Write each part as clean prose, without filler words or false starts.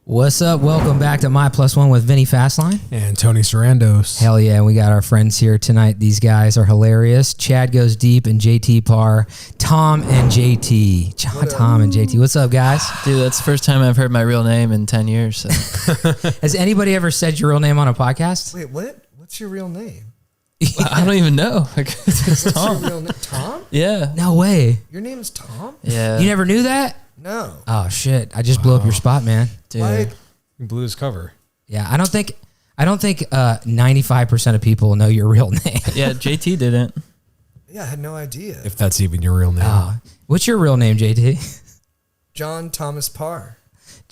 What's up? Welcome back to My+One with Vinny Fastline. And Tony Sarandos. Hell yeah, we got our friends here tonight. These guys are hilarious. Chad Goes Deep and JT Parr. Tom and JT. Tom and JT. What's up, guys? Dude, that's the first time I've heard my real name in 10 years. So. Has anybody ever said your real name on a podcast? Wait, what? What's your real name? I don't even know. It's Tom. What's your real name? Tom? Yeah. No way. Your name is Tom? Yeah. You never knew that? No. Oh, shit. I just blew up your spot, man. Dude. Like, You blew his cover. Yeah, I don't think 95% of people know your real name. Yeah, JT didn't. yeah, I had no idea. If that's even your real name. Oh, what's your real name, JT? John Thomas Parr.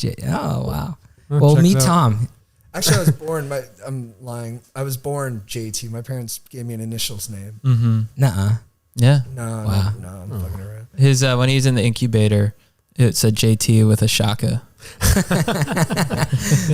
Oh, wow. Oh, Well, checks meet out. Tom. Actually, I was born, I'm lying. I was born JT. My parents gave me an initials name. Mm-hmm. Nuh-uh. Yeah. No, Wow. no, I'm fucking around. His when he was in the incubator, it said JT with a shaka.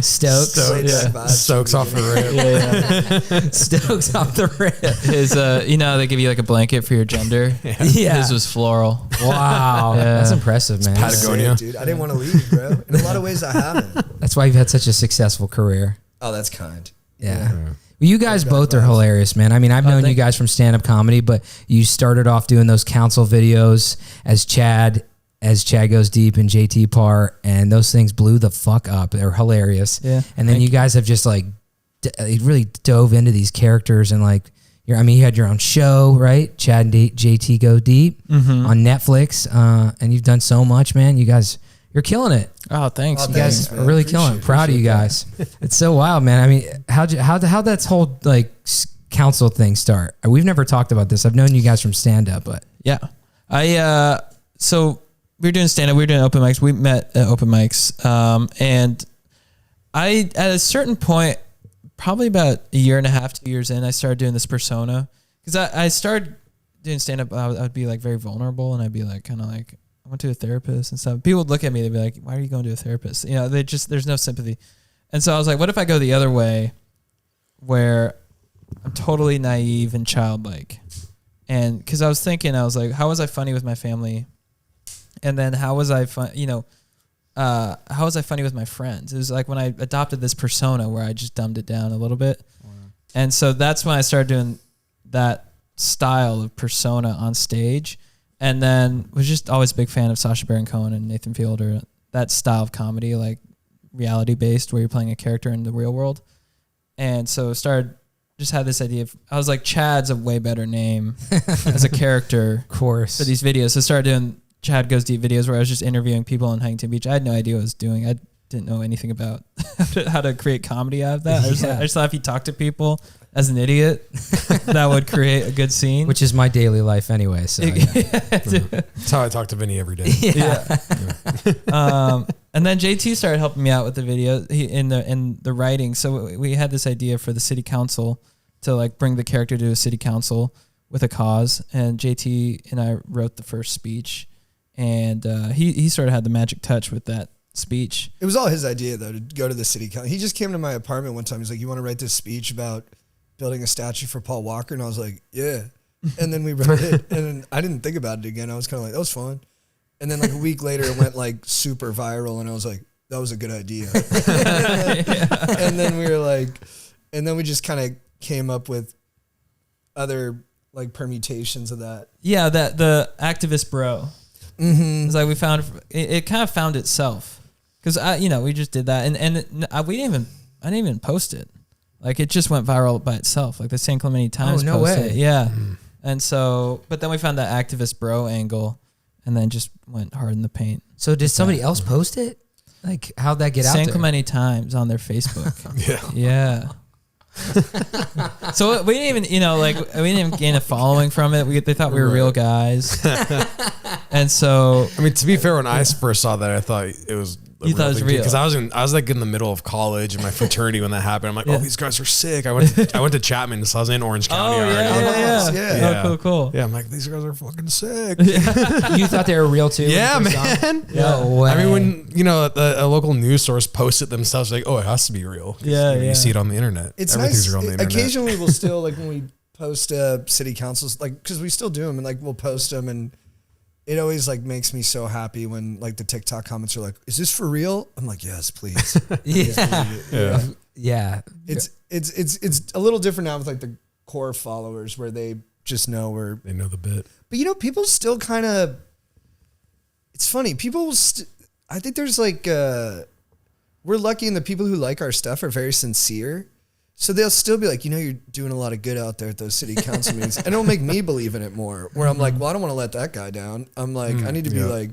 Stokes. Laid back yeah. vibes Soaks from off the the rib. Yeah. Stokes off the rip. His you know how they give you like a blanket for your gender? Yeah. His was floral. Wow. Yeah. That's impressive, man. Pat- Patagonia. Sick, dude. I didn't want to leave, bro. In a lot of ways, I haven't. That's why you've had such a successful career. Oh, that's kind. Yeah. Well, you guys Got both are vibes. hilarious, man. I mean, I've known you thank guys from stand-up comedy, but you started off doing those council videos as Chad Goes Deep and JT Parr, and those things blew the fuck up. They're hilarious. Yeah. And then you guys have just like really dove into these characters and like you had your own show, right? Chad and JT Go Deep on Netflix, and you've done so much, man. You guys, you're killing it. Oh, thanks. Oh, You guys man. are really killing it. Proud of you guys. It's so wild, man. I mean, how'd that whole like council thing start? We've never talked about this. I've known you guys from stand up, but Yeah. So we were doing stand up, we were doing open mics. We met at open mics. And I, at a certain point, probably about a year and a half, 2 years in, I started doing this persona. Because I started doing stand up, I would be like very vulnerable, and I'd be like, kind of like, I went to a therapist and stuff. People would look at me, they'd be like, why are you going to a therapist? You know, there's no sympathy. And so I was like, what if I go the other way, where I'm totally naive and childlike? And because I was thinking, I was like, how was I funny with my family? And then how was I how was I funny with my friends? It was like when I adopted this persona where I just dumbed it down a little bit. Wow. And so that's when I started doing that style of persona on stage. And then was just always a big fan of Sacha Baron Cohen and Nathan Fielder, that style of comedy, like reality based, where you're playing a character in the real world. And so just had this idea of, I was like, Chad's a way better name as a character of course. for these videos. So I started doing Chad Goes Deep videos where I was just interviewing people in Huntington Beach. I had no idea what I was doing. I didn't know anything about how to create comedy out of that. I just thought if you talk to people as an idiot, that would create a good scene. Which is my daily life anyway. So yeah. That's how I talk to Vinny every day. And then JT started helping me out with the video in the writing. So we had this idea for the city council to like bring the character to a city council with a cause. And JT and I wrote the first speech, and he sort of had the magic touch with that speech. It was all his idea, though, to go to the city council. He just came to my apartment one time. He's like, you want to write this speech about building a statue for Paul Walker? And I was like, yeah. And then we wrote it, and then I didn't think about it again. I was kind of like, that was fun. And then like a week later, it went like super viral, and I was like, that was a good idea. And then we were like, and then we just kind of came up with other like permutations of that. Yeah, the activist bro. Mm-hmm. It's like we found it kind of found itself, because we just did that, and I didn't even post it. Like it just went viral by itself. Like the San Clemente Times no posted way. it. Yeah. And so, but then we found that activist bro angle, and then just went hard in the paint. So did somebody else post it? Like how'd that get out San there? Clemente Times on their Facebook. Yeah. So we didn't even, we didn't even gain a following from it. They thought we were real guys. And so, I mean, to be fair, when I first saw that, I thought it was. You thought it was real? Because I was like in the middle of college in my fraternity when that happened. I'm like, oh, these guys are sick. I went to Chapman, so I was in Orange County already. Yeah. Oh, cool. Yeah, I'm like, these guys are fucking sick. You thought they were real too? Yeah, man. No way. I mean, when a local news source posts it themselves, like, oh, it has to be real. 'Cause, you see it on the internet. It's Everything's nice. real on the internet. Occasionally, we'll still like when we post city councils, like because we still do them, and like we'll post them, and it always like makes me so happy when like the TikTok comments are like, "Is this for real?" I'm like, "Yes, please." Yeah. It's a little different now with like the core followers where they just know they know the bit. But you know, people still kind of. It's funny. People, I think there's like, we're lucky, and the people who like our stuff are very sincere. So they'll still be like, you know, you're doing a lot of good out there at those city council meetings. And it'll make me believe in it more, where I'm like, well, I don't want to let that guy down. I'm like, I need to be like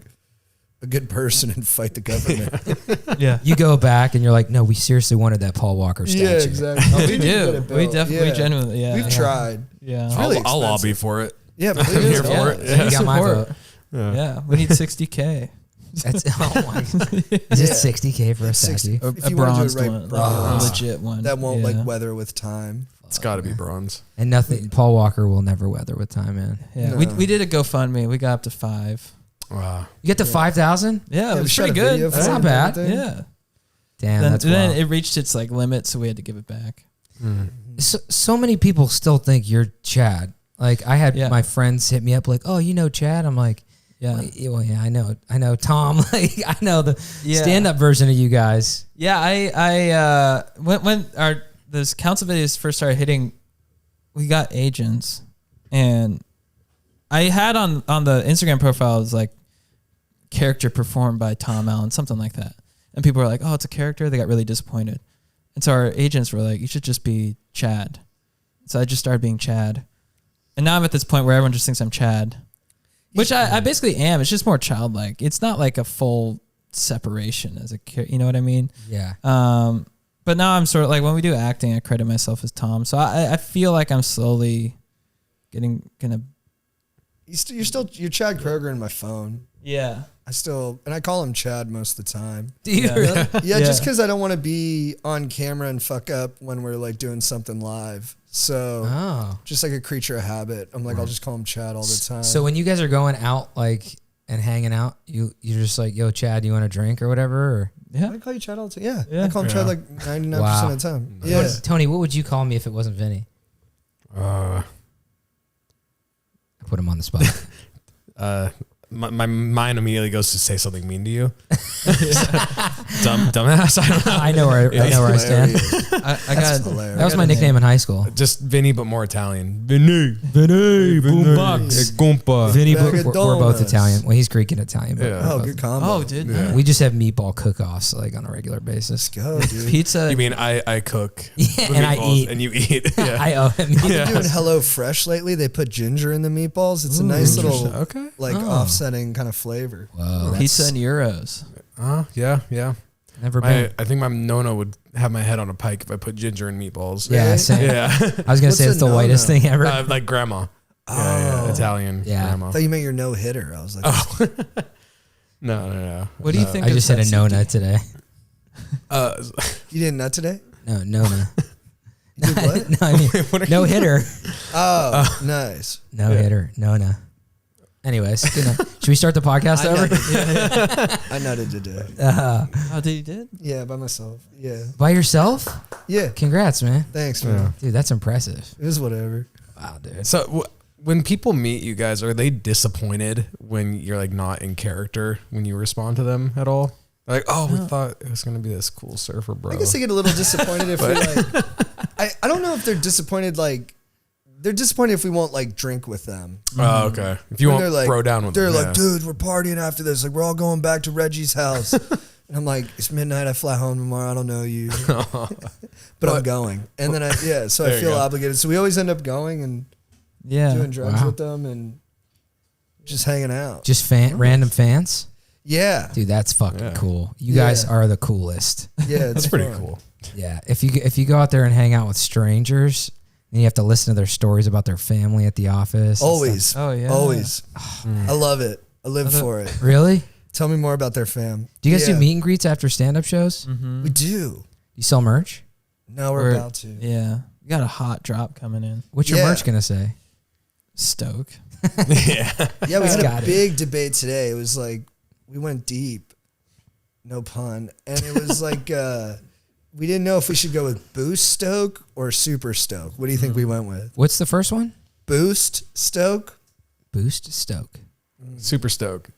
a good person and fight the government. Yeah. You go back and you're like, no, we seriously wanted that Paul Walker statue. Yeah, exactly. Oh, we do. We definitely, genuinely, yeah. We've tried. Yeah. It's really I'll lobby expensive. for it. Yeah, I'm here please. for it. You got my vote. Yeah. We need 60K. That's Is it 60K for a statue? If A you wanna do bronze it right, one. bronze. A legit one. That won't like weather with time. It's got to be bronze. And nothing. Paul Walker will never weather with time, man. Yeah. No. We did a GoFundMe. We got up to 5. Wow. You get to 5,000? Yeah, it we was shot pretty a video good. for That's it not and bad. everything. Yeah. Damn, Then, that's then wild. it reached its like limit, so we had to give it back. So many people still think you're Chad. Like I had my friends hit me up like, "Oh, you know Chad?" I'm like, Yeah. well, yeah, I know Tom. Like I know the stand-up version of you guys." Yeah, I when those council videos first started hitting, we got agents, and I had on the Instagram profile, it was like character performed by Tom Allen, something like that, and people were like, "Oh, it's a character." They got really disappointed, and so our agents were like, "You should just be Chad." So I just started being Chad, and now I'm at this point where everyone just thinks I'm Chad, which I basically am. It's just more childlike. It's not like a full separation as a character. You know what I mean? Yeah. But now I'm sort of like when we do acting, I credit myself as Tom. So I feel like I'm slowly gonna. You're Chad Kroger in my phone. Yeah. I call him Chad most of the time. Do you Yeah. really? Yeah, just because I don't want to be on camera and fuck up when we're like doing something live. So Oh. just like a creature of habit. I'm like, I'll just call him Chad all the time. So when you guys are going out like and hanging out, you're just like, "Yo, Chad, you want a drink or whatever?" Or Yeah. I call you Chad all the time. Yeah. Yeah. I call him Chad like 99% of the time. Yeah. Tony, what would you call me if it wasn't Vinny? I put him on the spot. My mind immediately goes to say something mean to you. Dumbass. I don't know. I know where I stand. I got hilarious. That was my nickname in high school. Just Vinny, but more Italian. Vinny. Boombox. Compa. Vinny, Bag we're of both donuts. Italian. Well, he's Greek and Italian. But Yeah. Oh, good combo. Oh, dude. Yeah. we just have meatball cook-offs like on a regular basis. Go, dude. Pizza. You mean I cook Yeah, the and I meatballs eat. and you eat? Yeah. I owe him. I've been doing Hello Fresh lately. They put ginger in the meatballs. It's a nice little Okay. like offsetting kind of flavor. Whoa, Pizza and euros. Yeah. never been. I think my Nona would have my head on a pike if I put ginger in meatballs. Yeah, Really? same. Yeah. I was gonna say What's it's the a whitest no-no? thing ever. Like grandma. Yeah, Italian Yeah. grandma. I thought you meant your no hitter. I was like, No. What do you think? I of just said a tzatziki? Nona today. you didn't nut today? No, Nona. You did what? No, I mean, no hitter. Oh, nice. No hitter. Nona. Anyways, good night. Should we start the podcast over? I nutted today. Oh, did you did? Yeah, by myself. Yeah. By yourself? Yeah. Congrats, man. Thanks, man. Dude, that's impressive. It was whatever. Wow, dude. So when people meet you guys, are they disappointed when you're like not in character when you respond to them at all? They're like, oh, we thought it was gonna be this cool surfer bro. I guess they get a little disappointed if we like. I don't know if they're disappointed. Like they're disappointed if we won't like drink with them. Oh, okay. If you When want they're like, throw down with they're them, like, dude, we're partying after this. Like we're all going back to Reggie's house. And I'm like, it's midnight. I fly home tomorrow. I don't know you, but I'm going. And then so I There you feel go. obligated. So we always end up going and Yeah. doing drugs Wow. with them and just hanging out. Just random fans? Yeah, Dude, that's fucking Yeah. cool. You guys Yeah. are the coolest. yeah, it's that's pretty fun. cool. Yeah. If you go out there and hang out with strangers and you have to listen to their stories about their family at the office. and Always, stuff. Oh yeah. always. I love it. I live for it. Really? Tell me more about their fam. Do you guys Yeah. do meet and greets after stand-up shows? We do. You sell merch? Now we're We're- about to. Yeah. We got a hot drop coming in. What's your Yeah. merch gonna say? Stoke. Yeah, we had Got a it. big debate today. It was like we went deep, no pun, and it was like we didn't know if we should go with Boost Stoke or Super Stoke. What do you think we went with? What's the first one? Boost Stoke. Boost Stoke. Super Stoke.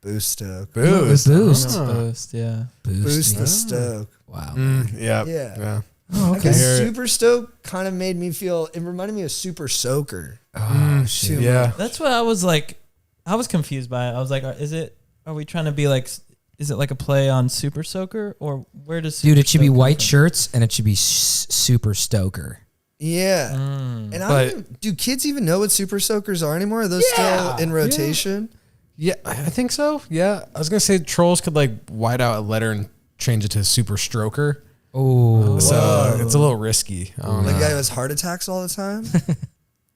Boost Stoke. Boost. Boost. Boost, yeah. Boost the Stoke. Wow. Yeah. Oh, I okay. guess Super Stoke kind of made me feel, it reminded me of Super Soaker. Oh, shit. Yeah. That's what I was like. I was confused by it. I was like, are we trying to be like, is it like a play on Super Soaker, or where does Super Dude, it should be Stoke come white from? shirts and it should be Super Stoker. Yeah. And do kids even know what Super Soakers are anymore? Are those still in rotation? Yeah, I think so. Yeah. I was going to say trolls could like white out a letter and change it to Super Stroker. Oh. So it's a little risky. I don't The know. guy who has heart attacks all the time?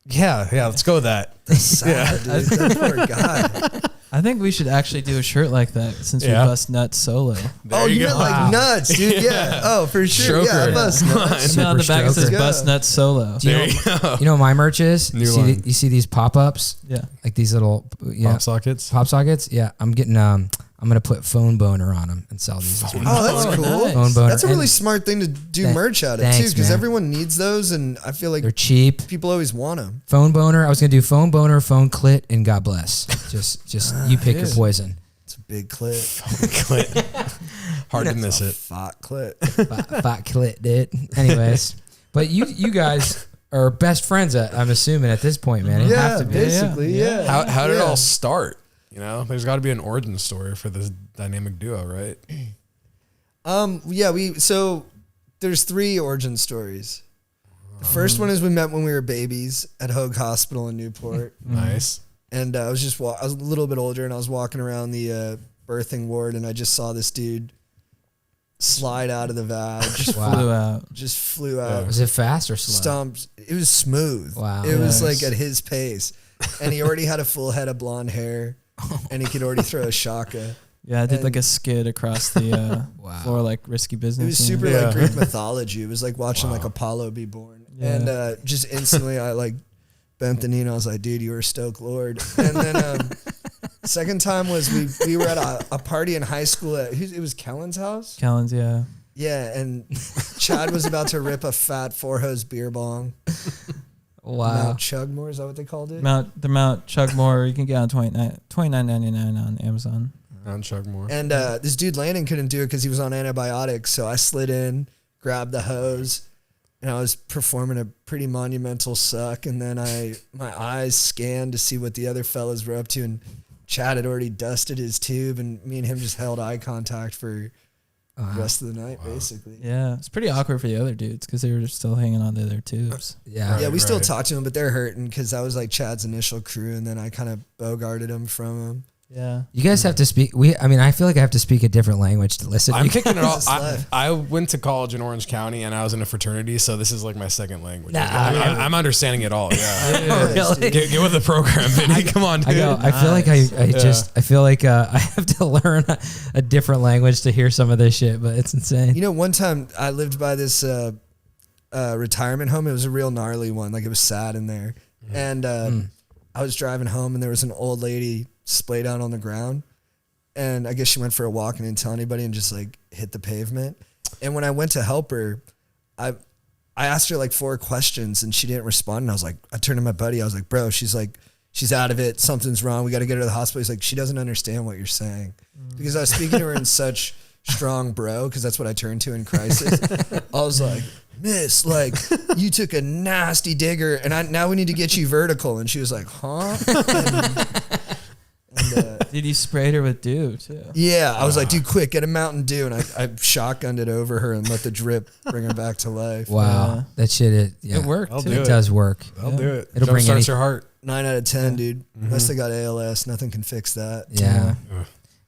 Yeah, let's go with that. Sad, dude. That poor guy. I think we should actually do a shirt like that since we Yeah. bust nuts solo. There you meant go. like nuts, dude. Yeah. Oh, for sure. Yeah, Stroker. bust nuts. And then on the back it says Stroker. bust nuts solo. Do you know, you know what my merch is? New line. You see these pop-ups? Yeah. Like these little Pop sockets. pop sockets? Yeah. I'm getting I'm gonna put phone boner on them and sell these. Oh, that's Oh, cool. nice. Phone boner. That's a really And smart thing to do Thank- merch out of, thanks, too, because man. everyone needs those, and I feel like they're cheap. people always want them. Phone boner. I was gonna do phone boner, phone clit, and God bless. Just you pick your poison. It's a big clit. Clit. Hard to miss it. Fat clit. Fat clit, dude. Anyways, but you guys are best friends. I'm assuming at this point, man. You have to be. basically, yeah. How did it Yeah. all start? You know, there's got to be an origin story for this dynamic duo, right? So there's 3 origin stories. The first one is we met when we were babies at Hoag Hospital in Newport. Nice. And I was just I was a little bit older, and I was walking around the birthing ward, and I just saw this dude slide out of the vag. Wow. Flew out. Flew out. Was it fast or slow? Stomped. It was smooth. Wow. It was Nice. like at his pace, and he already had a full head of blonde hair, and he could already throw a shaka. Yeah, I did like And- a skid across the Wow. floor, like Risky Business. It was super Yeah. like Greek mythology. It was like watching like Apollo be born. Yeah. And just instantly I like bent the knee and I was like, dude, you were Stoke Lord. And then second time was we were at a party in high school at, it was Kellen's house? Callens, yeah. Yeah, and Chad was about to rip a fat 4-hose beer bong. Wow. Mount Chugmore, is that what they called it? Mount Chugmore, you can get on $29.99 on Amazon. On Chugmore. And this dude Landon couldn't do it because he was on antibiotics. So I slid in, grabbed the hose, and I was performing a pretty monumental suck. And then my eyes scanned to see what the other fellas were up to. And Chad had already dusted his tube, and me and him just held eye contact for the rest of the night, basically. Yeah, it's pretty awkward for the other dudes because they were just still hanging on to their tubes. Yeah. Yeah, we still Right. talked to him, but they're hurting because that was like Chad's initial crew, and then I kind of bogarted him from him. Yeah. You guys have to speak. I feel like I have to speak a different language to listen. I'm kicking it off. It's life. I went to college in Orange County and I was in a fraternity, so this is like my second language. Nah. I'm understanding it all. Yeah. Oh, really? Get with the program, Vinny. Come on, dude. I go. I feel like I feel like I have to learn a different language to hear some of this shit, but it's insane. You know, one time I lived by this retirement home. It was a real gnarly one. Like, it was sad in there. And I was driving home, and there was an old lady splayed out on the ground. And I guess she went for a walk and didn't tell anybody and just like hit the pavement. And when I went to help her, I asked her like 4 questions and she didn't respond. And I turned to my buddy. I was like, bro, she's out of it. Something's wrong. We got to get her to the hospital. He's like, she doesn't understand what you're saying. Because I was speaking to her in such strong bro, because that's what I turned to in crisis. I was like, miss, like, you took a nasty digger and now we need to get you vertical. And she was like, huh? Dude, you sprayed her with dew too. Yeah, I was like, dude, quick, get a Mountain Dew. And I shotgunned it over her and let the drip bring her back to life. Wow, Yeah. that shit. It worked I'll too. do It does work. I'll do it. It'll bring Jumpstarts any- your heart. 9 out of 10, dude. Unless they got ALS, nothing can fix that. Yeah.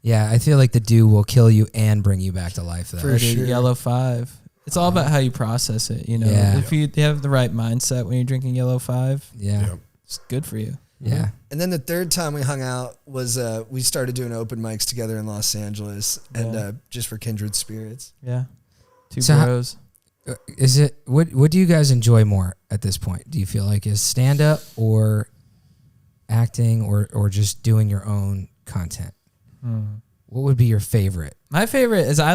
Yeah, I feel like the dew will kill you and bring you back to life, though. For Dude, sure. Yellow 5. It's all about how you process it, you know. Yeah. If you have the right mindset when you're drinking Yellow 5, Yeah. it's good for you. Yeah. And then the third time we hung out was we started doing open mics together in Los Angeles, and just for kindred spirits. Yeah. Two So bros. Is it what do you guys enjoy more at this point? Do you feel like is stand up or acting or just doing your own content? What would be your favorite? My favorite is I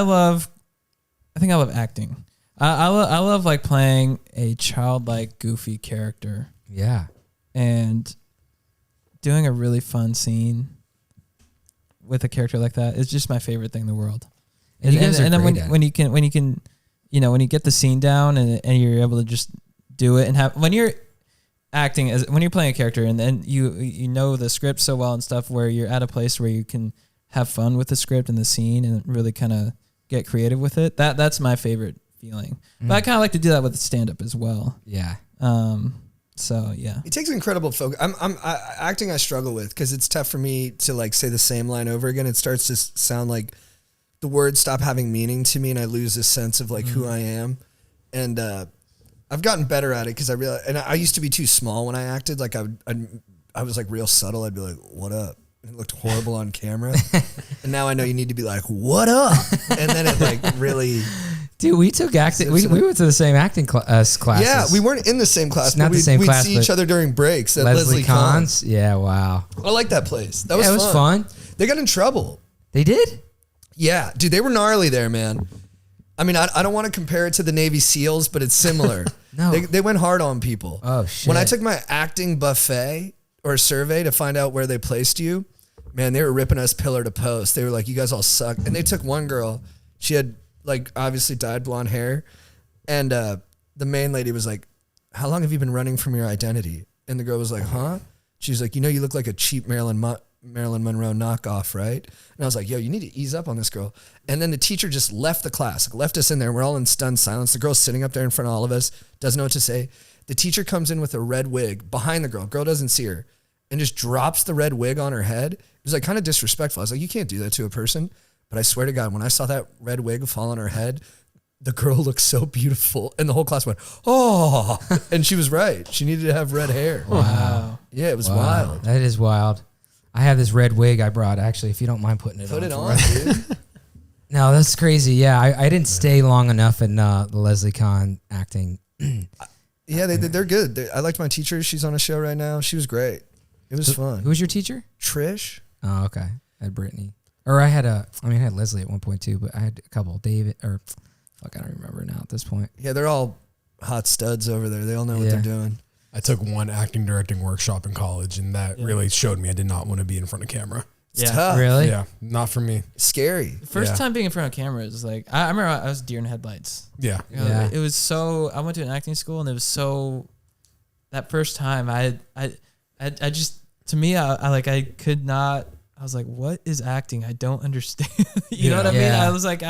think I love acting. I love like playing a childlike, goofy character Yeah. and doing a really fun scene with a character like that is just my favorite thing in the world. And you guys are then great at it. when you can, when you get the scene down and you're able to just do it and have, when you're acting when you're playing a character and then you know the script so well and stuff, where you're at a place where you can have fun with the script and the scene and really kind of get creative with it. That's my favorite feeling. But I kind of like to do that with stand up as well. Yeah. So yeah, It takes incredible focus. Acting I struggle with because it's tough for me to like say the same line over again. It starts to sound like the words stop having meaning to me and I lose this sense of like who I am. And I've gotten better at it because I realized, and I used to be too small when I acted. Like I was like real subtle. I'd be like, what up? And it looked horrible on camera. And now I know you need to be like, what up? And then it like really... Dude, we took acting. We went to the same acting classes. Yeah, we weren't in the same class. It's not the same we'd class, see each other during breaks at Leslie Leslie Kahn's. Yeah, wow. I like that place. That was It was fun. They got in trouble. They did? Yeah, dude, they were gnarly there, man. I mean, I don't want to compare it to the Navy SEALs, but it's similar. No. They went hard on people. Oh, shit. When I took my acting buffet or survey to find out where they placed you, man, they were ripping us pillar to post. They were like, you guys all suck. And they took one girl. She had like obviously dyed blonde hair. And the main lady was like, how long have you been running from your identity? And the girl was like, huh? She's like, you look like a cheap Marilyn Monroe knockoff, right? And I was like, yo, you need to ease up on this girl. And then the teacher just left the class, left us in there. We're all in stunned silence. The girl's sitting up there in front of all of us, doesn't know what to say. The teacher comes in with a red wig behind the girl. Girl doesn't see her and just drops the red wig on her head. It was like kind of disrespectful. I was like, you can't do that to a person. But I swear to God, when I saw that red wig fall on her head, the girl looked so beautiful. And the whole class went, oh. And she was right. She needed to have red hair. Wow. Yeah, it was wild. That is wild. I have this red wig I brought, actually, if you don't mind putting it on. Put it for on, us. dude. No, that's crazy. Yeah, I didn't stay long enough in the Leslie Kahn acting. Yeah, they're good. I liked my teacher. She's on a show right now. She was great. It was fun. Who was your teacher? Trish. Oh, okay. I had Brittany. Or I had Leslie at one point too, but I had a couple. David, or fuck, I don't remember now at this point. Yeah, they're all hot studs over there. They all know what they're doing. I took one acting directing workshop in college, and that really showed me I did not want to be in front of camera. It's tough. Really? Yeah, not for me. Scary. First time being in front of camera is like, I remember I was deer in headlights. Yeah. You know, it was so, I went to an acting school and it was so, that first time I just, to me, I could not, I was like, what is acting? I don't understand. You know what I mean? I was like,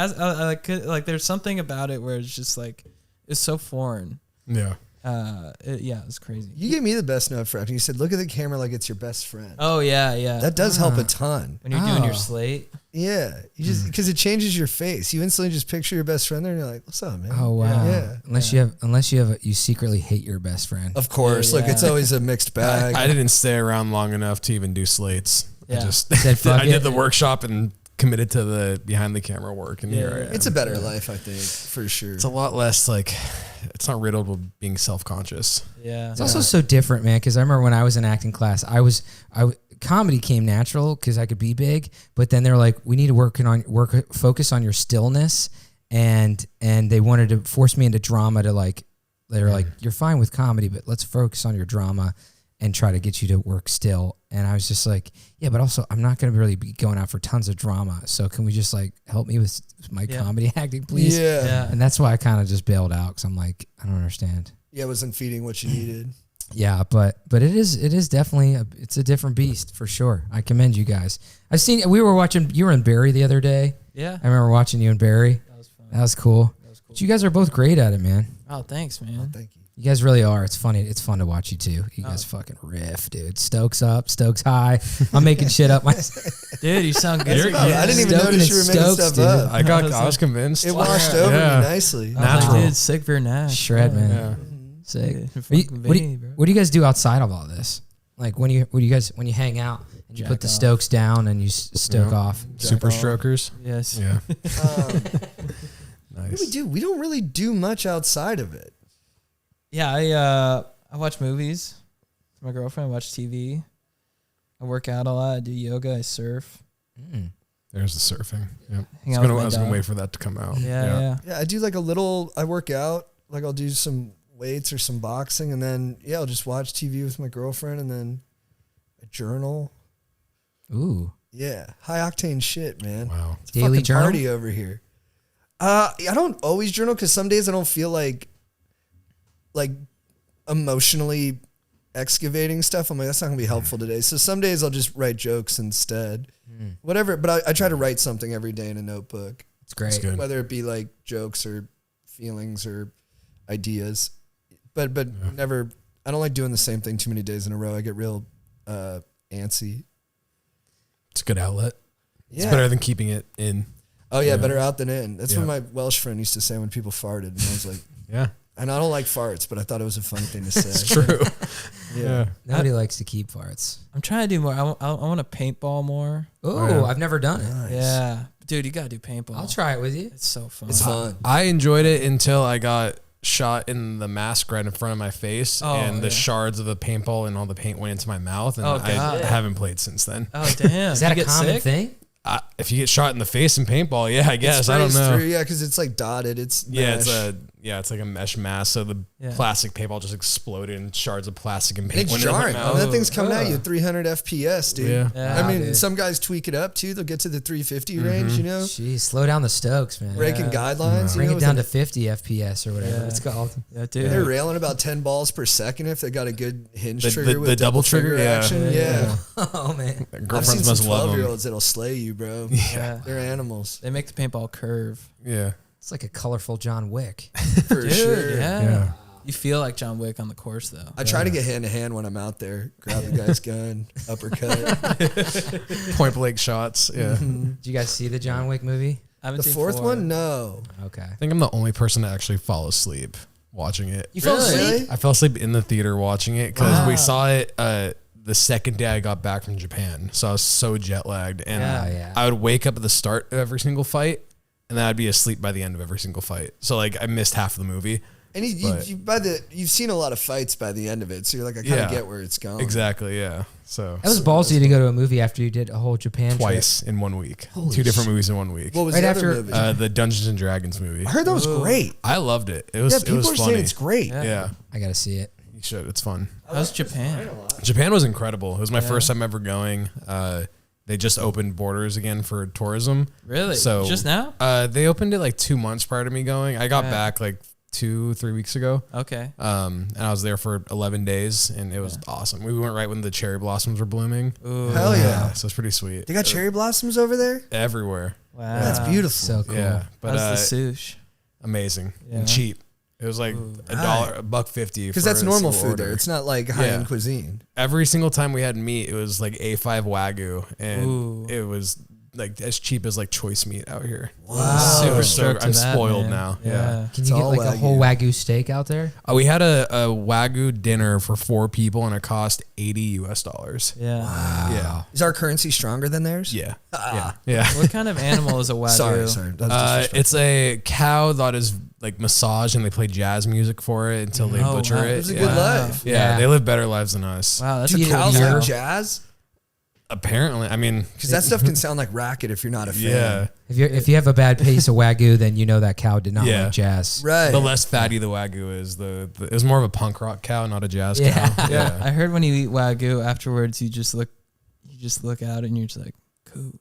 there's something about it where it's just like, it's so foreign. Yeah. It was crazy. You gave me the best note for acting. You said, look at the camera like it's your best friend. Oh, yeah. That does help a ton. When you're doing your slate. Yeah. You just, because it changes your face. You instantly just picture your best friend there and you're like, what's up, man? Oh, wow. Yeah. Unless you secretly hate your best friend. Of course. Like, it's always a mixed bag. I didn't stay around long enough to even do slates. Yeah. I just Said, "Fuck I it." did the workshop and committed to the behind the camera work, and here I am. It's a better life, I think, for sure. It's a lot less like, it's not riddled with being self-conscious. Yeah. It's also so different, man. Because I remember when I was in acting class, comedy came natural because I could be big, but then they're like, we need to focus on your stillness, and they wanted to force me into drama to like, they were like, you're fine with comedy, but let's focus on your drama and try to get you to work still. And I was just like, yeah, but also I'm not going to really be going out for tons of drama. So can we just like help me with my comedy acting, please? Yeah. And that's why I kind of just bailed out, because I'm like, I don't understand. Yeah, it wasn't feeding what you needed. Yeah, but it is definitely it's a different beast for sure. I commend you guys. You were in Barry the other day. Yeah. I remember watching you in Barry. That was fun. That was cool. But you guys are both great at it, man. Oh, thanks, man. Thank you. You guys really are. It's funny. It's fun to watch you too. You guys fucking riff, dude. Stokes up, Stokes high. I'm making shit up. Dude, you sound good. I didn't even notice you were making Stokes, stuff dude. up. I was convinced. It washed over me nicely. Natural. Dude, sick for Nash. Shred, man. Yeah. Sick. Yeah. What do you guys do outside of all this? Like when you hang out and you put the Stokes down and you stoke off. Super strokers. Yes. Yeah. What do we do? We don't really do much outside of it. Yeah, I watch movies with my girlfriend. I watch TV. I work out a lot. I do yoga. I surf. There's the surfing. Yep. Hang I out with my was gonna dog. wait for that to come out. Yeah. Yeah, I do like I work out. Like I'll do some weights or some boxing, and then I'll just watch TV with my girlfriend, and then I journal. Ooh. Yeah, high octane shit, man. Wow. It's a Daily fucking journal? party over here. I don't always journal because some days I don't feel like emotionally excavating stuff. I'm like, that's not gonna be helpful today. So some days I'll just write jokes instead. Whatever. But I try to write something every day in a notebook. It's great. good. Whether it be like jokes or feelings or ideas. But never, I don't like doing the same thing too many days in a row. I get real antsy. It's a good outlet. Yeah. It's better than keeping it in. Oh yeah, better out than in. That's Yeah. what my Welsh friend used to say when people farted. And I was like, Yeah. and I don't like farts, but I thought it was a funny thing to say. It's true. Yeah. Nobody likes to keep farts. I'm trying to do more. I want to paintball more. Oh, yeah. I've never done it. Nice. Yeah, dude, you gotta do paintball. I'll try it with you. It's so fun. It's fun. I enjoyed it until I got shot in the mask right in front of my face, Oh, and the yeah. shards of the paintball and all the paint went into my mouth, and Oh, I God. haven't played since then. Oh damn! Is that you a get common sick? thing? If you get shot in the face in paintball, yeah, I guess. I don't Sprays know. through, yeah, because it's like dotted. It's Yeah, mesh. it's like a mesh mask. So the Yeah. plastic paintball just exploded and shards of plastic and And paint it's went in my jarring. mouth. When that thing's coming at Oh. you at 300 FPS, dude. Yeah. Yeah. I mean, dude. some guys tweak it up too. They'll get to the 350 range, you know, Jeez, slow down the Stokes, man. breaking guidelines. Bring you know, it down with to 50 FPS or whatever Yeah. it's called. Yeah, dude. they're railing about 10 balls per second if they got a good hinge The- trigger the- with the double trigger, yeah. action. Yeah. Oh man. I've seen Girlfriends some must love 12-year-olds that'll slay you, bro. Yeah. They're animals. They make the paintball curve. them. Yeah. It's like a colorful John Wick. For Dude, sure. yeah. Yeah. You feel like John Wick on the course though. I try to get hand to hand when I'm out there. Grab the guy's gun, uppercut. Point blank shots. Yeah. Did you guys see the John Wick movie? I haven't The seen fourth 4. one, no. Okay. I think I'm the only person to actually fall asleep watching it. You fell Really? asleep? I fell asleep in the theater watching it because we saw it the second day I got back from Japan. So I was so jet lagged. And Yeah. Oh, yeah. I would wake up at the start of every single fight, and then I'd be asleep by the end of every single fight. So like I missed half of the movie. And you've seen a lot of fights by the end of it, so you're like, I kind of Yeah. get where it's going. Exactly, yeah. So That was ballsy to go to a movie after you did a whole Japan twice in 1 week. Holy 2 different movies in 1 week. What was Right the after- other movie? The Dungeons and Dragons movie. I heard that was great. I loved it. It Yeah, was people are funny. saying it's great. Yeah. Yeah, trip. I got to see it. you should. It's fun. How's Japan? Japan was incredible. It was my first time ever going. They just opened borders again for tourism. Really? So Just now? They opened it like 2 months prior to me going. I got Yeah. back like 2-3 weeks ago. Okay. And I was there for 11 days, and it was awesome. We went right when the cherry blossoms were blooming. Ooh. Hell yeah. So it's pretty sweet. They got cherry blossoms over there? Everywhere. Wow. That's beautiful. So cool. Yeah, but How's the sushi? amazing Yeah. and cheap. It was like $1.50 Because for that's a normal single food there. order. It's not like high-end Yeah. cuisine. Every single time we had meat, it was like A5 Wagyu, and Ooh. it was like as cheap as like choice meat out here. Wow. So stoked I'm to that, spoiled man. now. Yeah. Can It's you get all like a whole Wagyu steak out there? We had a Wagyu dinner for 4 people, and it cost $80. Yeah. Yeah. Is our currency stronger than theirs? Yeah. Yeah. What kind of animal is a wagyu? Sorry. That was disrespectful. It's a cow that is like massaged, and they play jazz music for it until they Oh, butcher wow. it. It was a yeah. good life. Yeah, Yeah. they live better lives than us. Wow, that's Do eat it cows with like your- jazz? Apparently, I mean, Because that stuff can sound like racket if you're not a fan. yeah. If you have a bad piece of Wagyu, then you know that cow did not Yeah. like jazz. Right. The less fatty the Wagyu is, it was more of a punk rock cow, not a jazz Yeah. cow. Yeah. I heard when you eat wagyu afterwards, you just look out and you're just like, cool.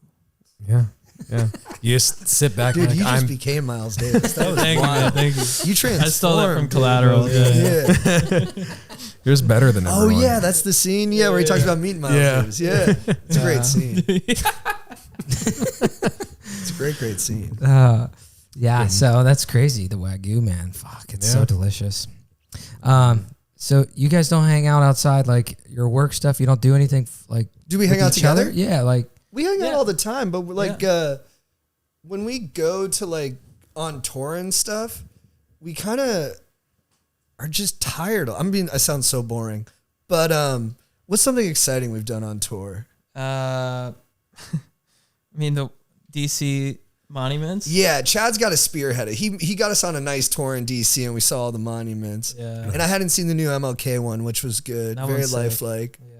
Yeah. Yeah. You just sit back Dude, and you like, just I'm became Miles Davis. That was Thank you, man. wild. Thank you. You transformed. I stole that from dude. Collateral. Yeah. it was better than Oh everyone. yeah, that's the scene. Yeah, where he talks about meeting Miles Yeah. Davis. Yeah, it's a great scene. It's a great scene. Yeah, so that's crazy. The Wagyu, man. Fuck, it's so Yeah. delicious. So you guys don't hang out outside, like your work stuff? You don't do anything like Do we with hang out each other? together? Yeah, like We hang out Yeah. all the time, but we're like when we go to like on tour and stuff, we kind of are just tired. I sound so boring, but what's something exciting we've done on tour? I mean, the DC monuments. Yeah, Chad's got to spearhead it. He got us on a nice tour in DC, and we saw all the monuments. Yeah. And I hadn't seen the new MLK one, which was good, That very one's sick. lifelike. Yeah.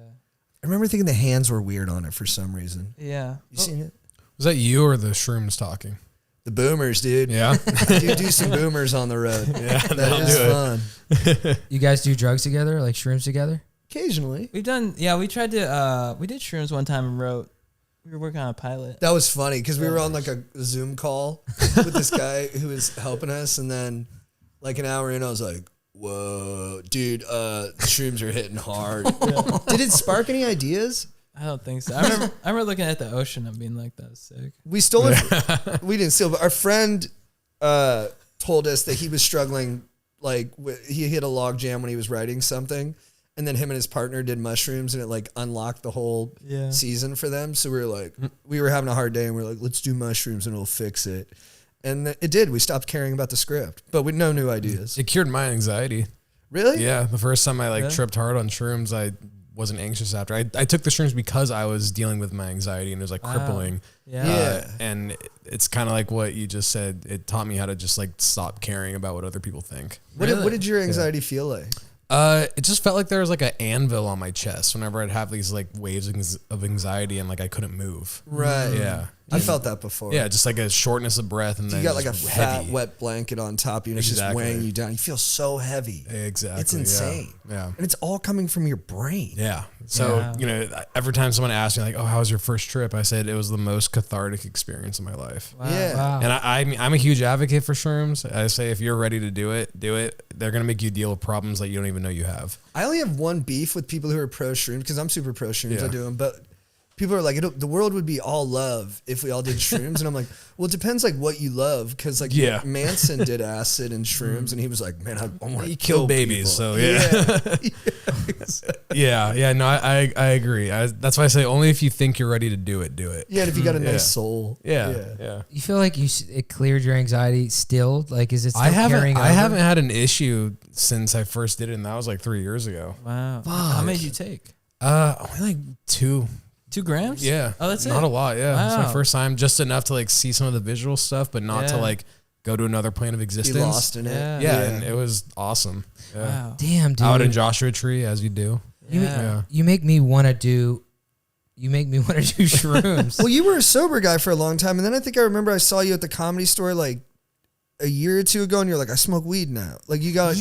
I remember thinking the hands were weird on it for some reason. Yeah. You seen it? Was that you or the shrooms talking? The boomers, dude. Yeah. do some boomers on the road. Yeah, That that'll is do it. fun. you guys do drugs together, like shrooms together? Occasionally. We've done, we tried to, we did shrooms one time and wrote We were working on a pilot. That was funny because we were on like a Zoom call with this guy who was helping us, and then like an hour in, I was like, "Whoa, dude, shrooms are hitting hard." Did it spark any ideas? I don't think so. I remember looking at the ocean and being like, "That was sick." We stole it. We didn't steal, but our friend told us that he was struggling. Like he hit a log jam when he was writing something. And then him and his partner did mushrooms, and it like unlocked the whole season for them. So we were like, we were having a hard day, and we were like, let's do mushrooms and it'll fix it. And it did. We stopped caring about the script, but with no new ideas. It cured my anxiety. Really? Yeah. The first time I tripped hard on shrooms, I wasn't anxious after. I took the shrooms because I was dealing with my anxiety, and it was like crippling. Yeah. And it's kind of like what you just said. It taught me how to just like stop caring about what other people think. What did your anxiety feel like? It just felt like there was like an anvil on my chest whenever I'd have these like waves of anxiety and like I couldn't move. Right. Yeah. I felt that before. Yeah, just like a shortness of breath, and then you got like a heavy. fat wet blanket on top of you, and it's just weighing you down. You feel so heavy. Exactly. It's insane. Yeah. And it's all coming from your brain. Yeah. So, you know, every time someone asks me like, "Oh, how was your first trip?" I said it was the most cathartic experience of my life. Wow. Yeah. Wow. And I'm a huge advocate for shrooms. I say if you're ready to do it, do it. They're going to make you deal with problems that you don't even know you have. I only have one beef with people who are pro shrooms because I'm super pro shrooms. Yeah. I do them, but people are like, the world would be all love if we all did shrooms. And I'm like, well, it depends like what you love. Cause like Manson did acid and shrooms, and he was like, man, I want to kill babies. people. So yeah. No, I agree. That's why I say only if you think you're ready to do it, do it. Yeah. And if you got a nice soul. Yeah. You feel like it cleared your anxiety still? Like, is it still carrying over? I haven't had an issue since I first did it, and that was like 3 years ago. Wow. How many did you take? Only like 2. 2 grams? Yeah. Oh, that's not it. a lot. Yeah. Wow. It's my first time, just enough to like see some of the visual stuff, but not to like go to another plane of existence. Be lost in it. Yeah. And it was awesome. Yeah. Wow. Damn, dude. Out in Joshua Tree, as you do. You make me want to do. You make me want to do shrooms. Well, you were a sober guy for a long time, and then I think I remember I saw you at the Comedy Store like a year or two ago, and you're like, I smoke weed now. Like you're on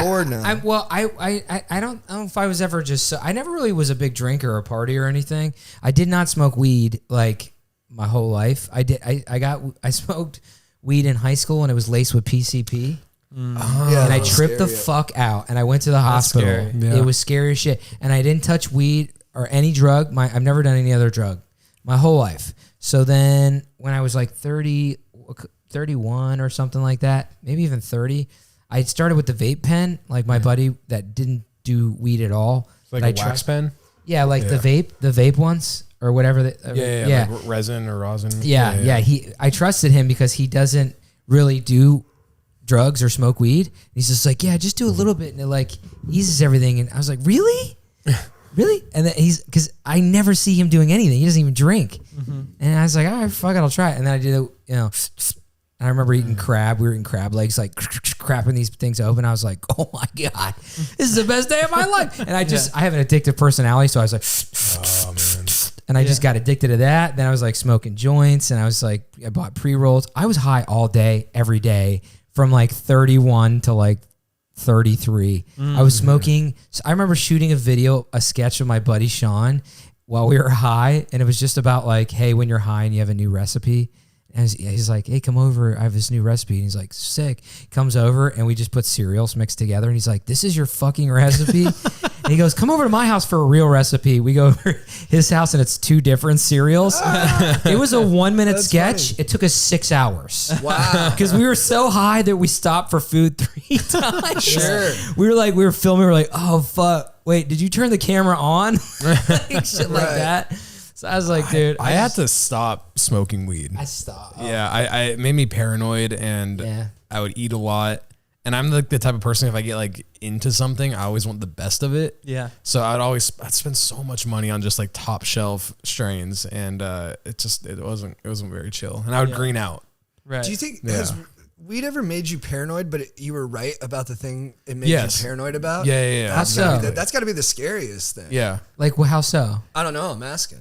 board now. I don't know if I was ever just. I never really was a big drinker or party or anything. I did not smoke weed like my whole life. I smoked weed in high school, and it was laced with PCP. Yeah, and I tripped the fuck out, and I went to the hospital. It was scary as shit, and I didn't touch weed or any drug. I've never done any other drug my whole life. So then when I was like 31 or something like that, maybe even 30, I started with the vape pen, like my buddy that didn't do weed at all. Like a wax pen? Yeah, like the vape ones or whatever. Like resin or rosin. Yeah. I trusted him because he doesn't really do drugs or smoke weed. He's just like, yeah, just do a little bit, and it like eases everything. And I was like, really? Really? And then because I never see him doing anything. He doesn't even drink. And I was like, all right, fuck it, I'll try it. And then I did it, and I remember eating crab. We were eating crab legs, like crapping these things open. I was like, oh my God, this is the best day of my life. And I have an addictive personality. So I was like, oh man. And I just got addicted to that. Then I was like smoking joints, and I was like, I bought pre-rolls. I was high all day, every day from like 31 to like 33. I was smoking. So I remember shooting a sketch of my buddy Sean while we were high. And it was just about like, hey, when you're high and you have a new recipe. And he's like, hey, come over. I have this new recipe. And he's like, sick. Comes over, and we just put cereals mixed together. And he's like, this is your fucking recipe? And he goes, come over to my house for a real recipe. We go over his house, and it's 2 different cereals. It was a 1-minute sketch. Funny. It took us 6 hours. Wow. Because we were so high that we stopped for food 3 times. Sure. We were filming. We were like, oh, fuck. Wait, did you turn the camera on? Like, shit like that. So I was like, dude, I had to stop smoking weed. I stopped. Yeah, it made me paranoid, and I would eat a lot. And I'm like the type of person, if I get like into something, I always want the best of it. Yeah. So I'd spend so much money on just like top shelf strains, and it wasn't very chill. And I would green out. Right. Do you think has weed ever made you paranoid, but you were right about the thing it made you paranoid about? Yeah. How so? That's got to be the scariest thing. Yeah. Like, well, how so? I don't know. I'm asking.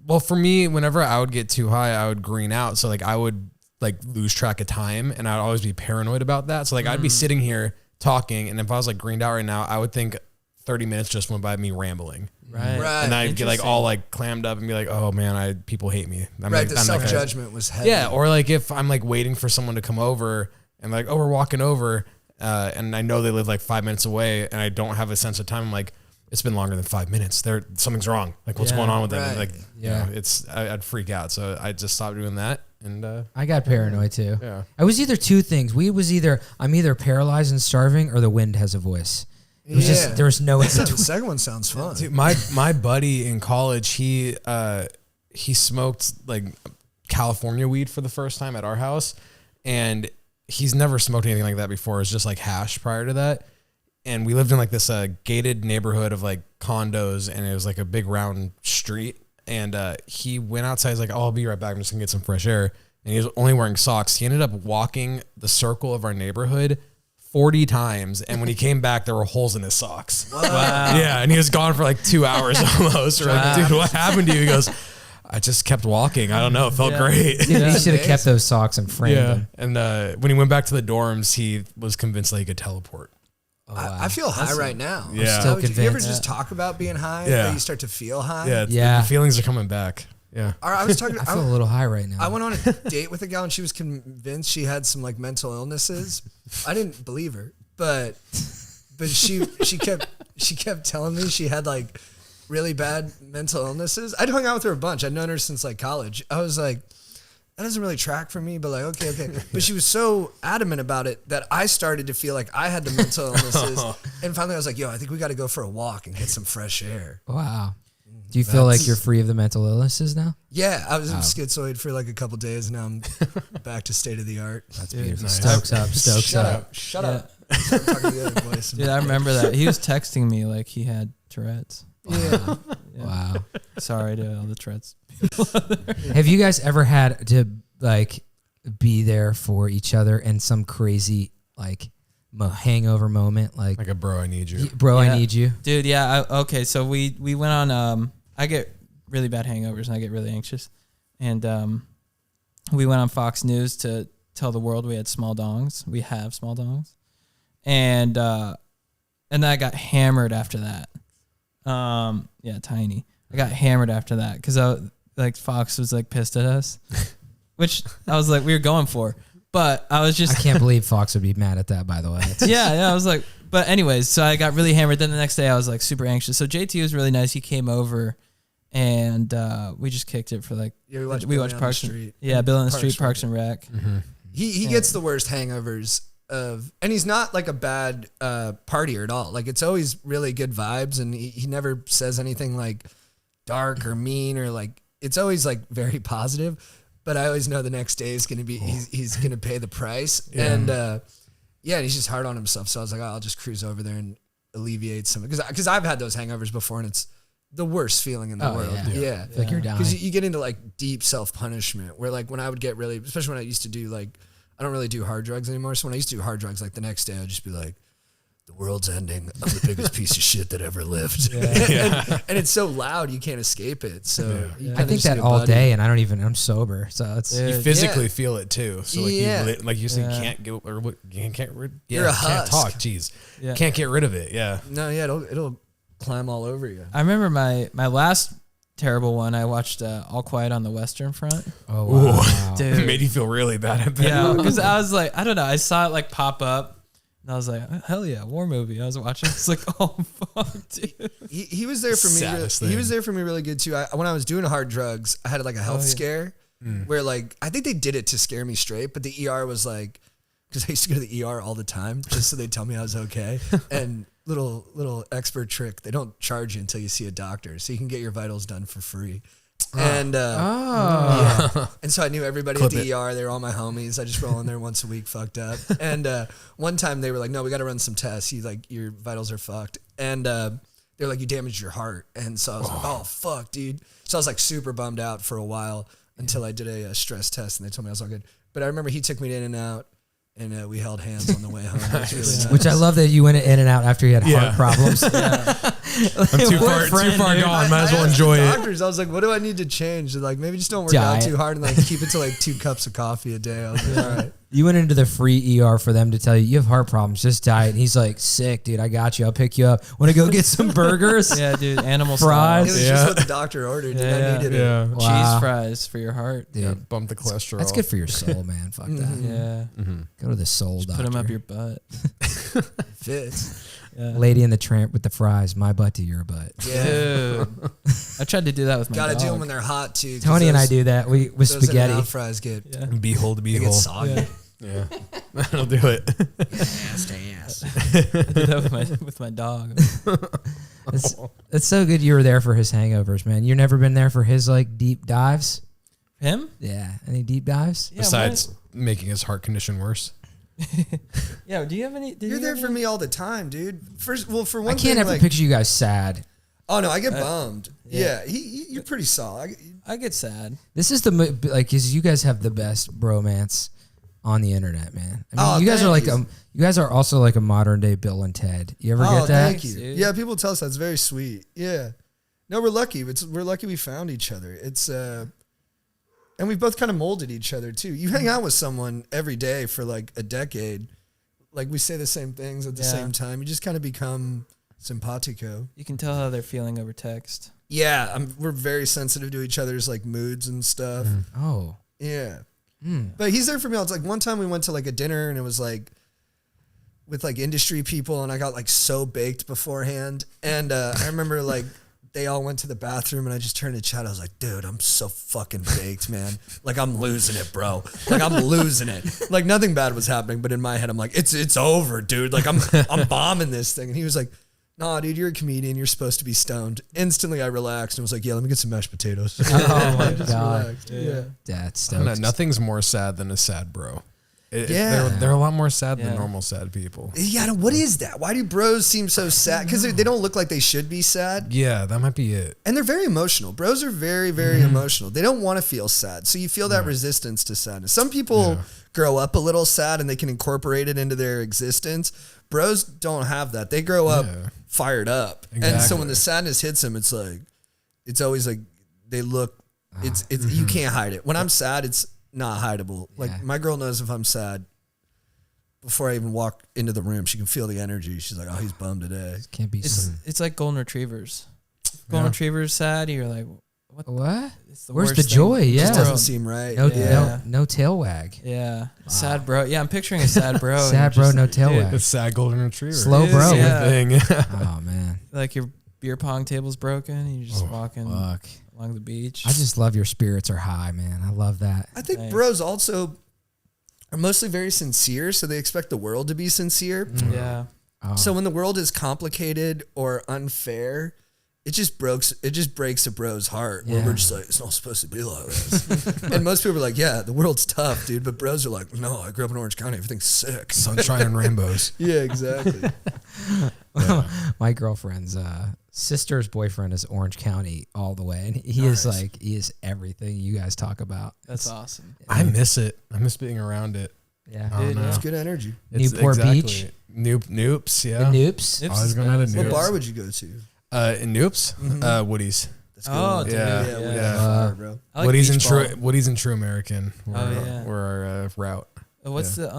Well, for me, whenever I would get too high, I would green out. So like I would like lose track of time, and I'd always be paranoid about that. So like I'd be sitting here talking, and if I was like greened out right now, I would think 30 minutes just went by me rambling. Right. And I'd get like all like clammed up and be like, oh man, people hate me. Right. Like, The self-judgment was heavy. Yeah. Or like if I'm like waiting for someone to come over and like, oh, we're walking over, and I know they live like 5 minutes away and I don't have a sense of time. I'm like, it's been longer than 5 minutes. Something's wrong. Like what's going on with them? Right. And like, I'd freak out. So I just stopped doing that. And I got paranoid too. Yeah. I was either two things. I'm either paralyzed and starving, or the wind has a voice. It was just, there was no in The between. second one sounds fun. Dude, my buddy in college, he smoked like California weed for the first time at our house, and he's never smoked anything like that before. It was just like hash prior to that. And we lived in like this gated neighborhood of like condos, and it was like a big round street. And he went outside. He's like, oh, I'll be right back. I'm just gonna get some fresh air. And he was only wearing socks. He ended up walking the circle of our neighborhood 40 times. And when he came back, there were holes in his socks. Wow. Yeah. And he was gone for like 2 hours almost. We're like, dude, what happened to you? He goes, I just kept walking. I don't know. It felt great. Dude, he should have kept those socks and framed them. And when he went back to the dorms, he was convinced that he could teleport. Oh, wow. I feel high right now. Yeah. Still You ever convinced. just talk about being high? Yeah. But you start to feel high? Yeah. The feelings are coming back. Yeah. I was talking. I feel a little high right now. I went on a date with a gal and she was convinced she had some like mental illnesses. I didn't believe her, but she kept telling me she had like really bad mental illnesses. I'd hung out with her a bunch. I'd known her since like college. I was like, that doesn't really track for me, but like, okay. But she was so adamant about it that I started to feel like I had the mental illnesses. And finally I was like, yo, I think we got to go for a walk and get some fresh air. Wow. Do you feel like you're free of the mental illnesses now? Yeah, I was schizoid for like a couple days, and now I'm back to state of the art. That's beautiful. Stokes up. Shut up. I'm talking to the other voice. Dude, I remember that. He was texting me like he had Tourette's. Yeah. Wow. Sorry to all the Tourette's. Have you guys ever had to like be there for each other in some crazy like hangover moment? Like Like a bro, I need you. Bro, I need you. Dude, yeah. Okay, so we went on, I get really bad hangovers and I get really anxious. And we went on Fox News to tell the world we had small dongs. We have small dongs. And then I got hammered after that. Yeah, tiny. I got hammered after that because like Fox was like pissed at us, which I was like, we were going for. But I was just... I can't believe Fox would be mad at that, by the way. Yeah, I was like... But anyways, so I got really hammered. Then the next day I was like super anxious. So JT was really nice. He came over and we just kicked it for like... Yeah, we watched Parks and... Street. Yeah, Bill in the Street, Parks and Rec. Mm-hmm. He gets the worst hangovers of... And he's not like a bad partier at all. Like it's always really good vibes and he never says anything like dark or mean or like... It's always like very positive. But I always know the next day is going to be, he's going to pay the price. Yeah. And he's just hard on himself. So I was like, I'll just cruise over there and alleviate some. Because I've had those hangovers before and it's the worst feeling in the world. Yeah. Like you're dying. Because you get into like deep self-punishment where like when I would get really, especially when I used to do like, I don't really do hard drugs anymore. So when I used to do hard drugs, like the next day I'd just be like, the world's ending. I'm the biggest piece of shit that ever lived. And it's so loud you can't escape it. So I think that all day, and I'm sober. So it's you physically feel it too. So like you said, can't get You're a husk. Can't talk. Jeez, can't get rid of it. Yeah. No, it'll climb all over you. I remember my last terrible one. I watched All Quiet on the Western Front. Oh wow, dude, it made you feel really bad at that. Yeah, because I was like, I don't know. I saw it like pop up. And I was like, hell yeah, war movie. I was watching. It's like, oh fuck, dude. He was there for me. He was there for me really good too. When I was doing hard drugs, I had like a health scare where like I think they did it to scare me straight, but the ER was like, because I used to go to the ER all the time just so they'd tell me I was okay. And little expert trick, they don't charge you until you see a doctor, so you can get your vitals done for free. And and so I knew everybody at the ER. They were all my homies. I just roll in there once a week, fucked up. And one time they were like, "No, we got to run some tests. Your vitals are fucked." And they're like, "You damaged your heart." And so I was like, "Oh fuck, dude." So I was like super bummed out for a while until I did a stress test, and they told me I was all good. But I remember he took me in and out. And we held hands on the way home. It was really nice. Which I love that you went in and out after you had heart problems. I'm too far gone. Might as well enjoy it. Doctors, I was like, what do I need to change? They're like, maybe just don't work out too hard and like keep it to like 2 cups of coffee a day. I was like, all right. You went into the free ER for them to tell you have heart problems, just diet. And he's like, sick, dude. I got you. I'll pick you up. Want to go get some burgers? Yeah, dude. Animal Fries. It was style. just what the doctor ordered. Dude. I needed it. Wow. Cheese fries for your heart. Dude. Yeah, bump the cholesterol. That's good for your soul, man. Fuck that. Yeah. Go to the soul doctor. Put them up your butt. Fits. Yeah. Lady in the Tramp with the fries. My butt to your butt. Yeah. Dude. I tried to do that with my Gotta dog. do them when they're hot too. 'cause Tony and I those- do that. We with those spaghetti. In-N-Out fries get Yeah. Behold, they get behold. soggy. Yeah. That'll do it. Ass to ass. I did that with my dog. It's so good you were there for his hangovers, man. You've never been there for his like deep dives? Him? Yeah. Any deep dives? Yeah, Besides making his heart condition worse. Yeah. Do you have any? You're there for me all the time, dude. For one I can't thing, ever like, picture you guys sad. Oh no, I get bummed. yeah. Yeah, you're pretty solid. I get sad. This is because you guys have the best bromance on the internet, man. I mean, Oh, you guys are thank like you. You guys are also like a modern day Bill and Ted. You ever get that? Thank you. Dude. Yeah, people tell us that's very sweet. Yeah, no, we're lucky. We're lucky we found each other. It's and we both kind of molded each other too. You hang out with someone every day for like a decade, like we say the same things at the Yeah. same time. You just kind of become simpatico. You can tell how they're feeling over text. Yeah, we're very sensitive to each other's like moods and stuff. Oh. Yeah. Mm. But he's there for me. It's like one time we went to like a dinner and it was like with like industry people and I got like so baked beforehand. And I remember like they all went to the bathroom and I just turned to Chad. I was like, dude, I'm so fucking baked, man. Like I'm losing it, bro. Like I'm losing it. Like nothing bad was happening, but in my head I'm like, it's over, dude. Like I'm bombing this thing. And he was like, nah, dude, you're a comedian. You're supposed to be stoned. Instantly I relaxed and was like, yeah, let me get some mashed potatoes. Oh my Just god. relaxed. Yeah. That's I don't know, stoked. nothing's more sad than a sad bro. Yeah. They're a lot more sad Yeah. than normal sad people. Yeah, what is that? Why do bros seem so sad? Because they don't look like they should be sad. Yeah, that might be it. And they're very emotional. Bros are very, very emotional. They don't want to feel sad. So you feel that resistance to sadness. Some people grow up a little sad and they can incorporate it into their existence. Bros don't have that. They grow up fired up. And so Exactly. when the sadness hits them, it's like, it's always like they look, it's you can't hide it. When I'm sad, it's not hideable. Like Yeah. my girl knows if I'm sad before I even walk into the room. She can feel the energy. She's like, oh, he's bummed today. Can't be It's like golden retrievers. Golden retrievers sad. You're like, what? it's the Where's worst the thing. joy? It Yeah. just doesn't seem right. No, Yeah. no tail wag. Yeah, sad bro. Yeah, I'm picturing a sad bro. and Sad you're bro, just no like, tail dude, wag. The sad golden retriever. Slow bro. Yeah. Thing. Oh man. Like your beer pong table's broken. And you're just walking Fuck. along the beach. I just love your spirits are high, man. I love that. I think Thanks. bros also are mostly very sincere, so they expect the world to be sincere. yeah. Oh. So when the world is complicated or unfair, it just breaks a bro's heart. Where Yeah. we're just like, it's not supposed to be like this. And most people are like, yeah, the world's tough, dude. But bros are like, no, I grew up in Orange County. Everything's sick. Sunshine and rainbows. Yeah, exactly. My girlfriend's sister's boyfriend is Orange County all the way, and he is everything you guys talk about. That's awesome. I miss it. I miss being around it. Yeah. I don't know. It's good energy. It's Newport Beach? Noops, The yeah. Noops. Noops Always is going out of nice. What Noops. bar would you go to? In Noops? Woody's. That's a good Oh, one. dude. Yeah. Yeah. Yeah. Fire, bro. I like Woody's in beach True. ball. Woody's in True American. We're, yeah. we're our route. What's the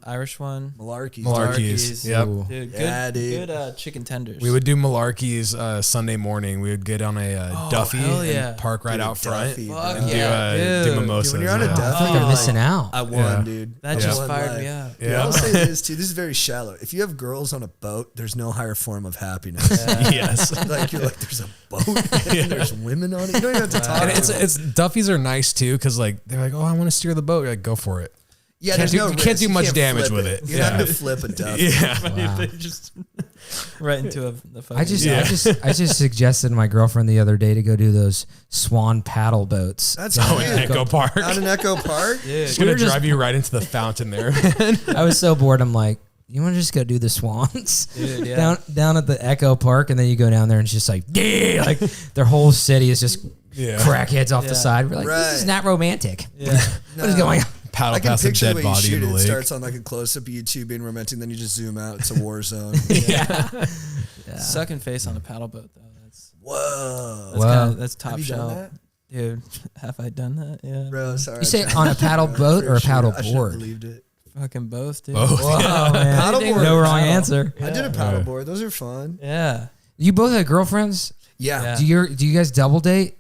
Irish one? Malarkey. Malarkey's. Yep. Ooh. Dude, Yeah, dude. good chicken tenders. We would do Malarkey's Sunday morning. We would get on a Duffy hell yeah. and park right Dude, out front Duffy, Fuck and yeah, do dude. mimosas. Dude, when you're on a yeah. Duffy, I think I'm you're missing like, out. I won, Yeah. dude. That I just won fired life. me up. Yeah. I'll say this too. This is very shallow. If you have girls on a boat, there's no higher form of happiness. Yes. Like you're like, there's a boat and there's women on it. You don't even have to talk. And to them. it's Duffy's are nice too because like they're like, oh, I want to steer the boat. You're like, go for it. yeah, can't there's do- no you risk. can't do much can't damage flip with it. You're not Yeah. gonna flip a Duffy. Yeah. Wow. They just right into the fucking I just Yeah. I just suggested to my girlfriend the other day to go do those swan paddle boats. That's Oh, cute. in Echo Park. Out in Echo Park. It's We gonna were just- drive you right into the fountain there. I was so bored. I'm like, you want to just go do the swans Dude, yeah. down at the Echo Park, and then you go down there and it's just like, yeah, like their whole city is just Yeah. crackheads off Yeah. the side. We're like, this is Right. not romantic. Yeah. What is going on? Paddle I can past a picture the dead way you body in shoot the it. It lake. starts on like a close-up of you two being romantic, then you just zoom out. It's a war zone. Sucking face on a paddle boat though. That's Whoa. Well, that's top Have you done shelf. that? Dude, have I done that? Yeah. Bro, sorry. You say I on a paddle boat or a paddle I should have board? believed it. Fucking both, dude. Both. Whoa, man. Paddleboard. No wrong answer. I did a paddleboard. Those are fun. Yeah. You both had girlfriends? Yeah. Yeah. Do you guys double date?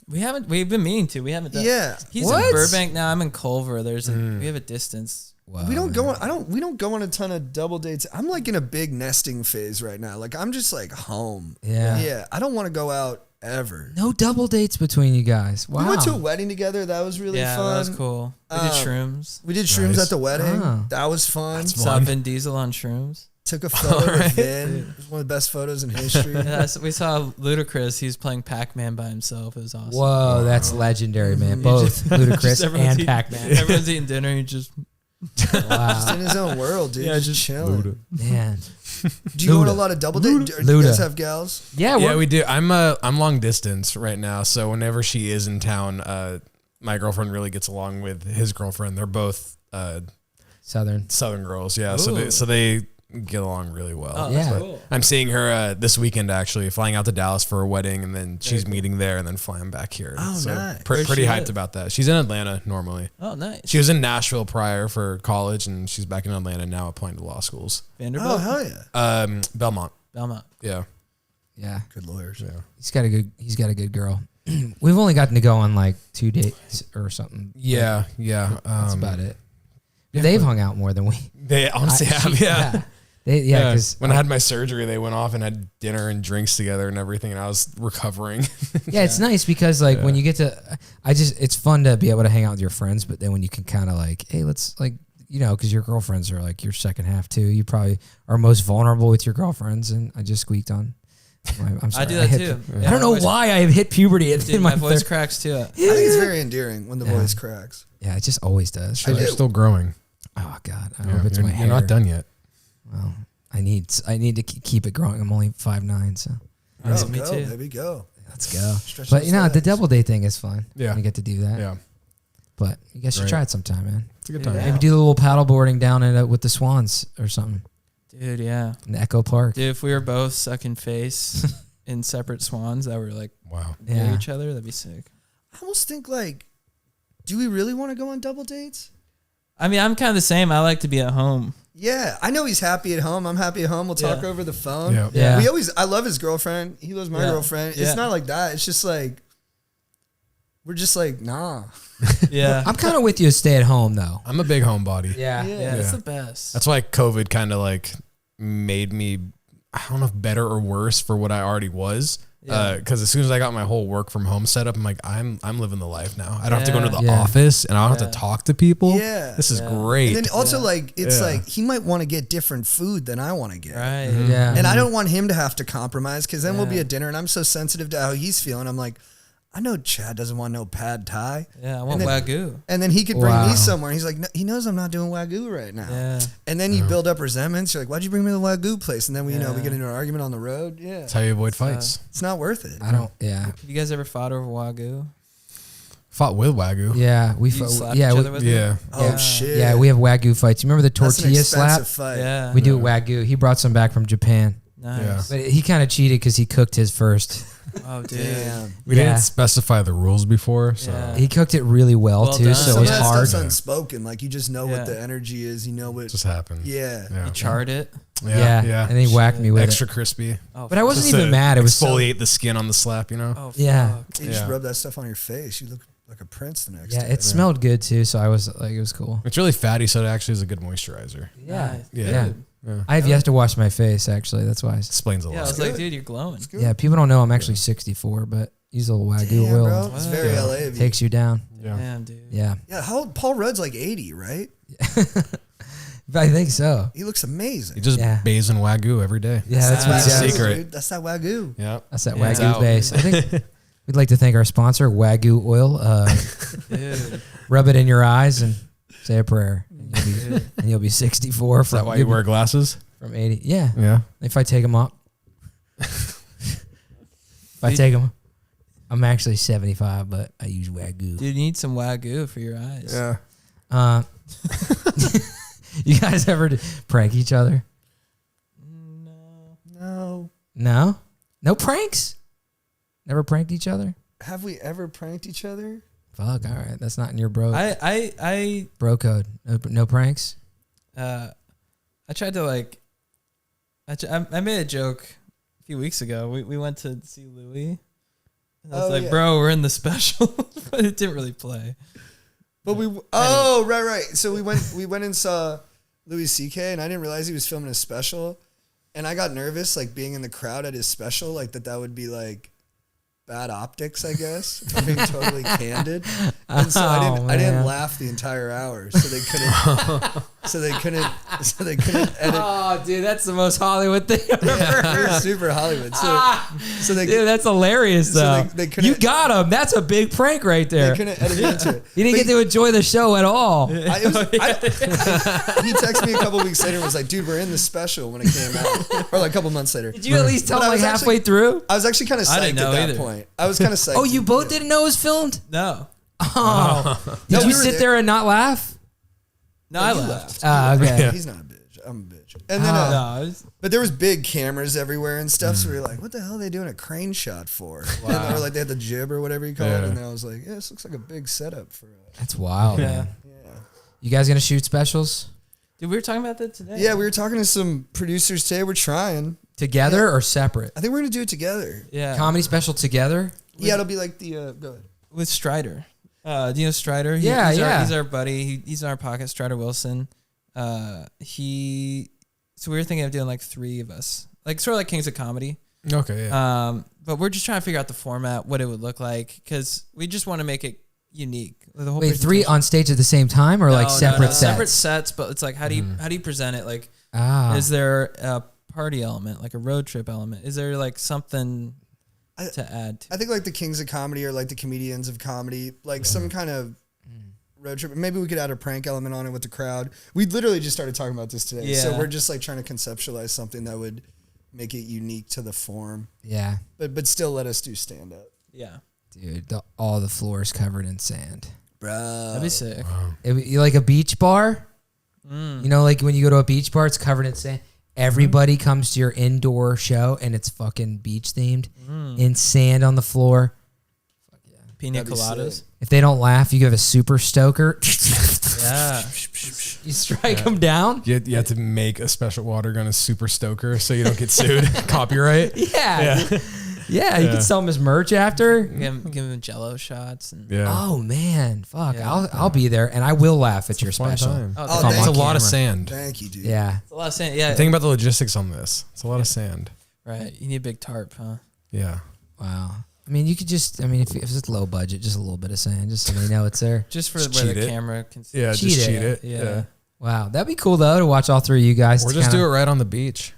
We've been meaning to. We haven't done. Yeah. He's What? in Burbank now. I'm in Culver. We have a distance. Wow, We don't go on. We don't go on a ton of double dates. I'm like in a big nesting phase right now. Like I'm just like home. Yeah. Yeah. I don't want to go out ever. No double dates between you guys. Wow. We went to a wedding together. That was really Yeah, fun. that was cool. We did shrooms. We did shrooms Nice. at the wedding. Oh. That was fun. Saw Vin Diesel on shrooms. Took a photo with Vin. It was one of the best photos in history. Yeah, so we saw Ludacris. He's playing Pac-Man by himself. It was awesome. Whoa, that's legendary, man. Both Ludacris Just everyone's and eating- Pac-Man. Everyone's eating dinner. He just Just Wow, in his own world, dude. Yeah, just chilling. man. Do you go on a Luda. lot of double dates? Do you Luda. guys have gals? Yeah, Yeah, we do. I'm long distance right now, so whenever she is in town, my girlfriend really gets along with his girlfriend. They're both Southern. Southern girls, yeah. Ooh. So they get along really well. Oh, Yeah. that's cool. I'm seeing her this weekend, actually, flying out to Dallas for a wedding, and then she's meeting there, and then flying back here. Oh, so nice. Where's pretty she hyped at? about that. She's in Atlanta normally. Oh, nice. She was in Nashville prior for college, and she's back in Atlanta now, applying to law schools. Vanderbilt. Oh, hell yeah. Belmont, Belmont. yeah. Yeah, Good lawyers. Yeah. he's got a good girl. We've only gotten to go on like 2 dates or something. Yeah. That's about it. yeah, They've but- hung out more than we. They honestly have, yeah. Yeah, because when I had my surgery, they went off and had dinner and drinks together and everything, and I was recovering. yeah, it's nice because like when you get to, it's fun to be able to hang out with your friends, but then when you can kind of like, hey, let's like, because your girlfriends are like your second half too. You probably are most vulnerable with your girlfriends, and I just squeaked on. I'm sorry, I do that hit too. I don't know why I have hit puberty in Dude, my my voice third- cracks too. I think it's very endearing when the voice cracks. Yeah, it just always does. They're still growing. Oh God, I Yeah, hope it's you're, my you're hair. not done yet. Well, I need to keep it growing. I'm only 5'9", so Oh, me go, too. baby, go. let's go. Stretch But those the legs. double date thing is fun. Yeah. You get to do that. Yeah, But you guys should Right. try it sometime, man. it's a good Yeah. time. Maybe do a little paddle boarding down with the Swans or something Dude, yeah. in Echo Park. Dude, if we were both sucking face in separate swans that were like Wow. near Yeah. each other, that'd be sick. I almost think like, do we really want to go on double dates? I mean, I'm kind of the same. I like to be at home. Yeah, I know he's happy at home. I'm happy at home. We'll talk Yeah. over the phone. Yeah. Yeah. I love his girlfriend. He loves my Yeah. girlfriend. Yeah. It's not like that. It's just like, we're just like, nah. Yeah. I'm kind of with you. Stay at home though. I'm a big homebody. Yeah. yeah, it's Yeah. the best. That's why COVID kind of like made me, I don't know if better or worse for what I already was. Yeah. Because as soon as I got my whole work from home set up, I'm like, I'm living the life now. I don't have to go into the Yeah. office, and I don't Yeah. have to talk to people. Yeah. This is Yeah. great. And then also like, it's Yeah. like, he might want to get different food than I want to get. Right. Yeah. And I don't want him to have to compromise because then we'll be Yeah. at dinner and I'm so sensitive to how he's feeling. I'm like, I know Chad doesn't want no pad thai. Yeah, I want then- Wagyu. And then he could bring Wow. me somewhere. He's like, no, he knows I'm not doing Wagyu right now. Yeah. And then you build up resentments. You're like, why'd you bring me to the Wagyu place? And then we, we Yeah. get into an argument on the road. Yeah. That's how you avoid fights. It's not worth it. I don't. Yeah. Have you guys ever fought over Wagyu? Fought with Wagyu. Yeah. We. You slap Yeah. each we- other with Yeah. it? Oh, Yeah. shit. Yeah. We have Wagyu fights. You remember the That's an tortilla slap? expensive fight. Yeah. We do Wagyu. He brought some back from Japan, Nice. but he kind of cheated because he cooked his first. Oh, dude. Damn. We Yeah. didn't specify the rules before, so Yeah. He cooked it really well, Well too, done. so it Some was of that hard. stuff's unspoken. Like you just know Yeah. what the energy is. You know what. it just happened. Yeah. Yeah. You charred it. Yeah. And he whacked me with Extra it. crispy. Oh, But I wasn't Just even to mad. It was so, exfoliate the skin on the slap, you know? Oh, Yeah. fuck. You just Yeah. rub that stuff on your face. You look like a prince the next yeah, day. it smelled good too, so I was like, it was cool. It's really fatty, so it actually is a good moisturizer. Nice. Yeah. Yeah. Yeah. I have yet to wash my face, actually. That's why. Explains a Yeah, I lot. was like, dude, you're glowing. good. Yeah, people don't know I'm actually 64, but use a little Wagyu Damn, oil. bro. It's very Yeah. LA of you. Takes you down. Yeah. Damn, dude. Yeah. Yeah, how old? Paul Rudd's like 80, right? I think so. He looks amazing. He just Yeah. bathes in Wagyu every day. Yeah, that's what That's he the does. secret. Dude. That's that Wagyu. Yeah. That's that Yeah, it's Wagyu out. base. I think we'd like to thank our sponsor, Wagyu Oil. Dude. Rub it in your eyes and say a prayer. And you'll be 64 Is that why you wear glasses? from 80. Yeah. Yeah. If I take them up. If I take them, I'm actually 75, but I use Wagyu. Dude, you need some Wagyu for your eyes. Yeah. You guys ever prank each other? No. No? No pranks? Never pranked each other? Have we ever pranked each other? Fuck. All right. That's not in your bro I bro code. No pranks. I tried to like. I made a joke a few weeks ago. We went to see Louis. And I was like, bro, we're in the special, but it didn't really play. But right. So we went and saw Louis C.K. and I didn't realize he was filming a special, and I got nervous like being in the crowd at his special, like that would be like bad optics, I guess, if I'm being totally candid. And so I didn't laugh the entire hour, so they couldn't edit. Oh, dude, that's the most Hollywood thing I've ever heard. Super Hollywood. Dude, that's hilarious though. You got him. That's a big prank right there. They couldn't edit into it. You didn't get to enjoy the show at all. He texted me a couple weeks later and was like, dude, we're in the special when it came out. Or like a couple months later. Did you at least tell him like halfway through? I was actually kind of psyched at that point. I was kind of psyched. Oh, you both didn't know it was filmed? No. Oh. Did you sit there and not laugh? No, I laughed. Okay. Yeah. He's not a bitch. I'm a bitch. And then, but there was big cameras everywhere and stuff. So we were like, what the hell are they doing a crane shot for? Wow. Or like they had the jib or whatever you call it. And then I was like, yeah, this looks like a big setup for That's wild, man. Yeah. You guys going to shoot specials? Dude, we were talking about that today. Yeah, we were talking to some producers today. We're trying. Together or separate? I think we're going to do it together. Yeah. Comedy special together? Yeah, it'll be like the, go ahead. With Strider. Do you know Strider? He's our buddy. He's in our pocket, Strider Wilson. So we were thinking of doing like 3 of us. Like sort of like Kings of Comedy. Okay, yeah. But we're just trying to figure out the format, what it would look like, because we just want to make it unique. The whole Wait, 3 on stage at the same time or like separate sets? Separate sets, but it's like how do you present it? Like, is there a party element, like a road trip element? Is there like something to add to? I think like the Kings of Comedy or like the Comedians of Comedy, like some kind of road trip. Maybe we could add a prank element on it with the crowd. We literally just started talking about this today. Yeah. So we're just like trying to conceptualize something that would make it unique to the form. Yeah. But still let us do stand up. Yeah. Dude, all the floors covered in sand. Bro. That'd be sick. Wow. You like a beach bar? You know, like when you go to a beach bar, it's covered in sand. Everybody comes to your indoor show and it's fucking beach themed in sand on the floor. Fuck yeah. Pina coladas. If they don't laugh, you give a super stoker. Yeah. You strike them down. You have to make a special water gun a super stoker so you don't get sued. Copyright. Yeah, you can sell them as merch after. Give them Jello shots. And Oh man, fuck! Yeah. I'll be there, and I will laugh at your special. Oh, it's a lot of sand. Thank you, dude. Yeah, it's a lot of sand. Yeah. Think about the logistics on this. It's a lot of sand. Right. You need a big tarp, huh? Yeah. Wow. I mean, you could just. I mean, if it's low budget, just a little bit of sand, just so they know it's there. Just for Just where the cheat it. camera can see. Yeah, Cheat just it. cheat it. Yeah. Wow, that'd be cool though to watch all 3 of you guys. Or just do it right on the beach.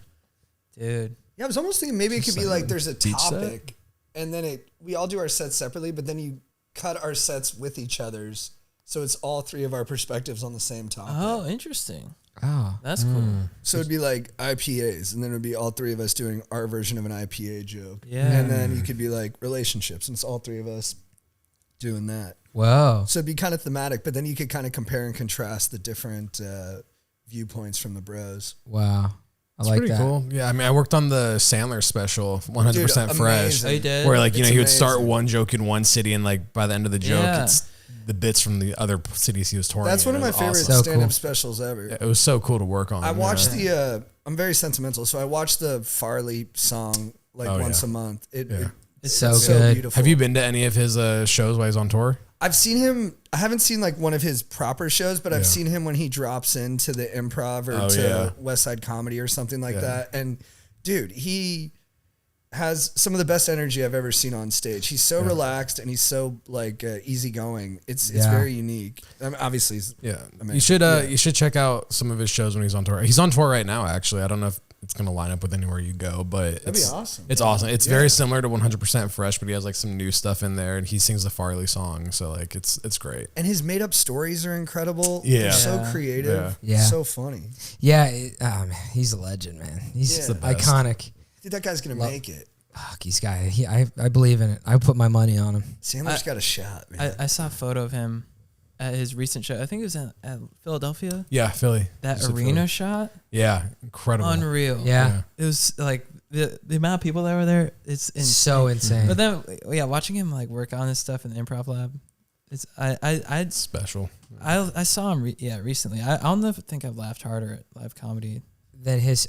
Dude. Yeah, I was almost thinking maybe it could be like there's a beach set? topic and then we all do our sets separately, but then you cut our sets with each other's. So it's all 3 of our perspectives on the same topic. Oh, interesting. Oh, That's cool. So it'd be like IPAs, and then it would be all 3 of us doing our version of an IPA joke. Yeah. And then you could be like relationships, and it's all 3 of us doing that. whoa. So it'd be kind of thematic, but then you could kind of compare and contrast the different viewpoints from the bros. Wow. I It's like pretty that. cool. Yeah, I mean, I worked on the Sandler special, 100% Dude, fresh. amazing. Oh, you did? Where like, It's he would start amazing. one joke in one city and like by the end of the joke, Yeah. it's the bits from the other cities he was touring. That's in. one of It my was favorite awesome. So stand-up cool. specials ever. Yeah, it was so cool to work on. I watched I'm very sentimental, so I watched the Farley song like once a month. It's so good. beautiful. Have you been to any of his shows while he's on tour? I've seen him. I haven't seen like one of his proper shows, but I've Yeah. seen him when he drops into the Improv or to West Side Comedy or something like that. And dude, he has some of the best energy I've ever seen on stage. He's so relaxed and he's so like easygoing. It's very unique. I mean, obviously, he's amazing. You should check out some of his shows when he's on tour. He's on tour right now, actually. I don't know if it's going to line up with anywhere you go, but That'd be awesome. It's awesome. It's very similar to 100% Fresh, but he has like some new stuff in there, and he sings the Farley song, so like it's great. And his made up stories are incredible. Yeah. They're so creative. Yeah. So funny. Yeah, he's a legend, man. He's the best. iconic. Dude, that guy's gonna make it. Fuck, he's got it. I believe in it. I put my money on him. Sandler's got a shot, man. I saw a photo of him at his recent show. I think it was at Philadelphia. Yeah, Philly. That Just arena Philly. shot. Yeah, incredible. Unreal. Yeah. It was like the amount of people that were there. It's insane. So insane. But then, yeah, watching him like work on his stuff in the improv lab, I'd Special. I saw him recently. I'll never think I've laughed harder at live comedy. Then he's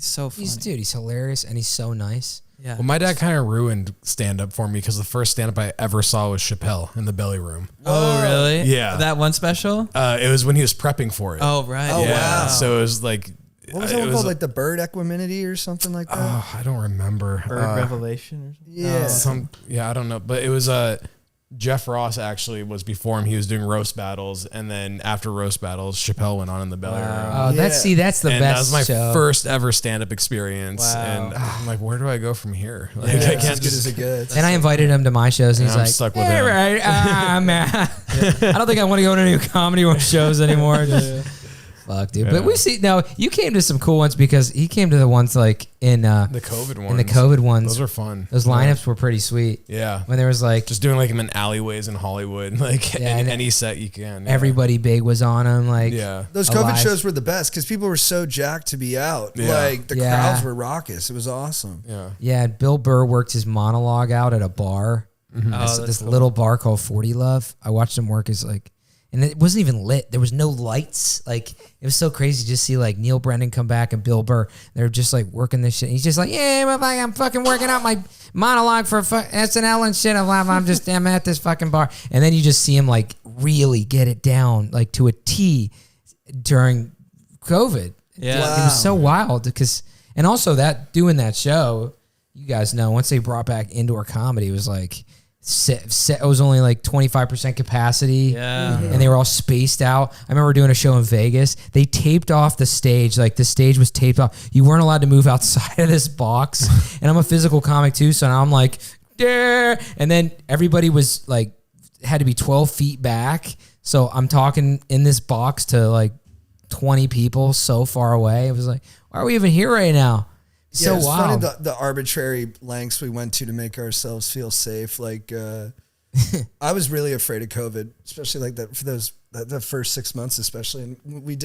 so funny. He's hilarious and he's so nice. Yeah. Well, my dad kind of ruined stand-up for me because the first stand-up I ever saw was Chappelle in the Belly Room. Oh, really? Yeah. That one special? It was when he was prepping for it. Oh, right. Oh, yeah. wow. So it was like... What was that one called? Like the bird equanimity or something like that? Oh, I don't remember. Bird Revelation or Yeah. Yeah, I don't know. But it was... Jeff Ross actually was before him. He was doing roast battles, and then after roast battles, Chappelle went on in the Belly Room. Oh, that's the best That was my show. first ever stand-up experience, Wow. and I'm like, where do I go from here? Like, Yeah, I it's can't as good as it gets. And I invited him to my shows, and he's I'm like, stuck with "Hey, him." right, man, I don't think I want to go to any comedy shows anymore." Fuck, dude. But we see. No, you came to some cool ones because he came to the ones like in the COVID ones. in the COVID ones. Those were fun. Those lineups were pretty sweet. Yeah. When there was like Just doing like them in alleyways in Hollywood, like any set you can. Yeah. everybody big was on them. Like Yeah. Those COVID shows were the best because people were so jacked to be out. Yeah. Like the Yeah. crowds were raucous. It was awesome. Yeah. Yeah, Bill Burr worked his monologue out at a bar. This little bar called 40 Love. I watched him work his like, and it wasn't even lit. There was no lights. Like it was so crazy to just see like Neil Brennan come back and Bill Burr. They're just like working this shit. He's just like, yeah, I'm fucking working out my monologue for SNL and shit. I'm at this fucking bar. And then you just see him like really get it down like to a T during COVID. Yeah. It was so wild because, and also that doing that show, you guys know once they brought back indoor comedy, it was like it was only like 25% capacity. Yeah. And they were all spaced out. I remember doing a show in Vegas. They taped off the stage. Like the stage was taped off. You weren't allowed to move outside of this box. And I'm a physical comic too. So now I'm like, there. And then everybody was like, had to be 12 feet back. So I'm talking in this box to like 20 people so far away. It was like, why are we even here right now? Yeah, So it's wild. funny the arbitrary lengths we went to make ourselves feel safe. Like I was really afraid of COVID, especially like that for the first 6 months, especially. And we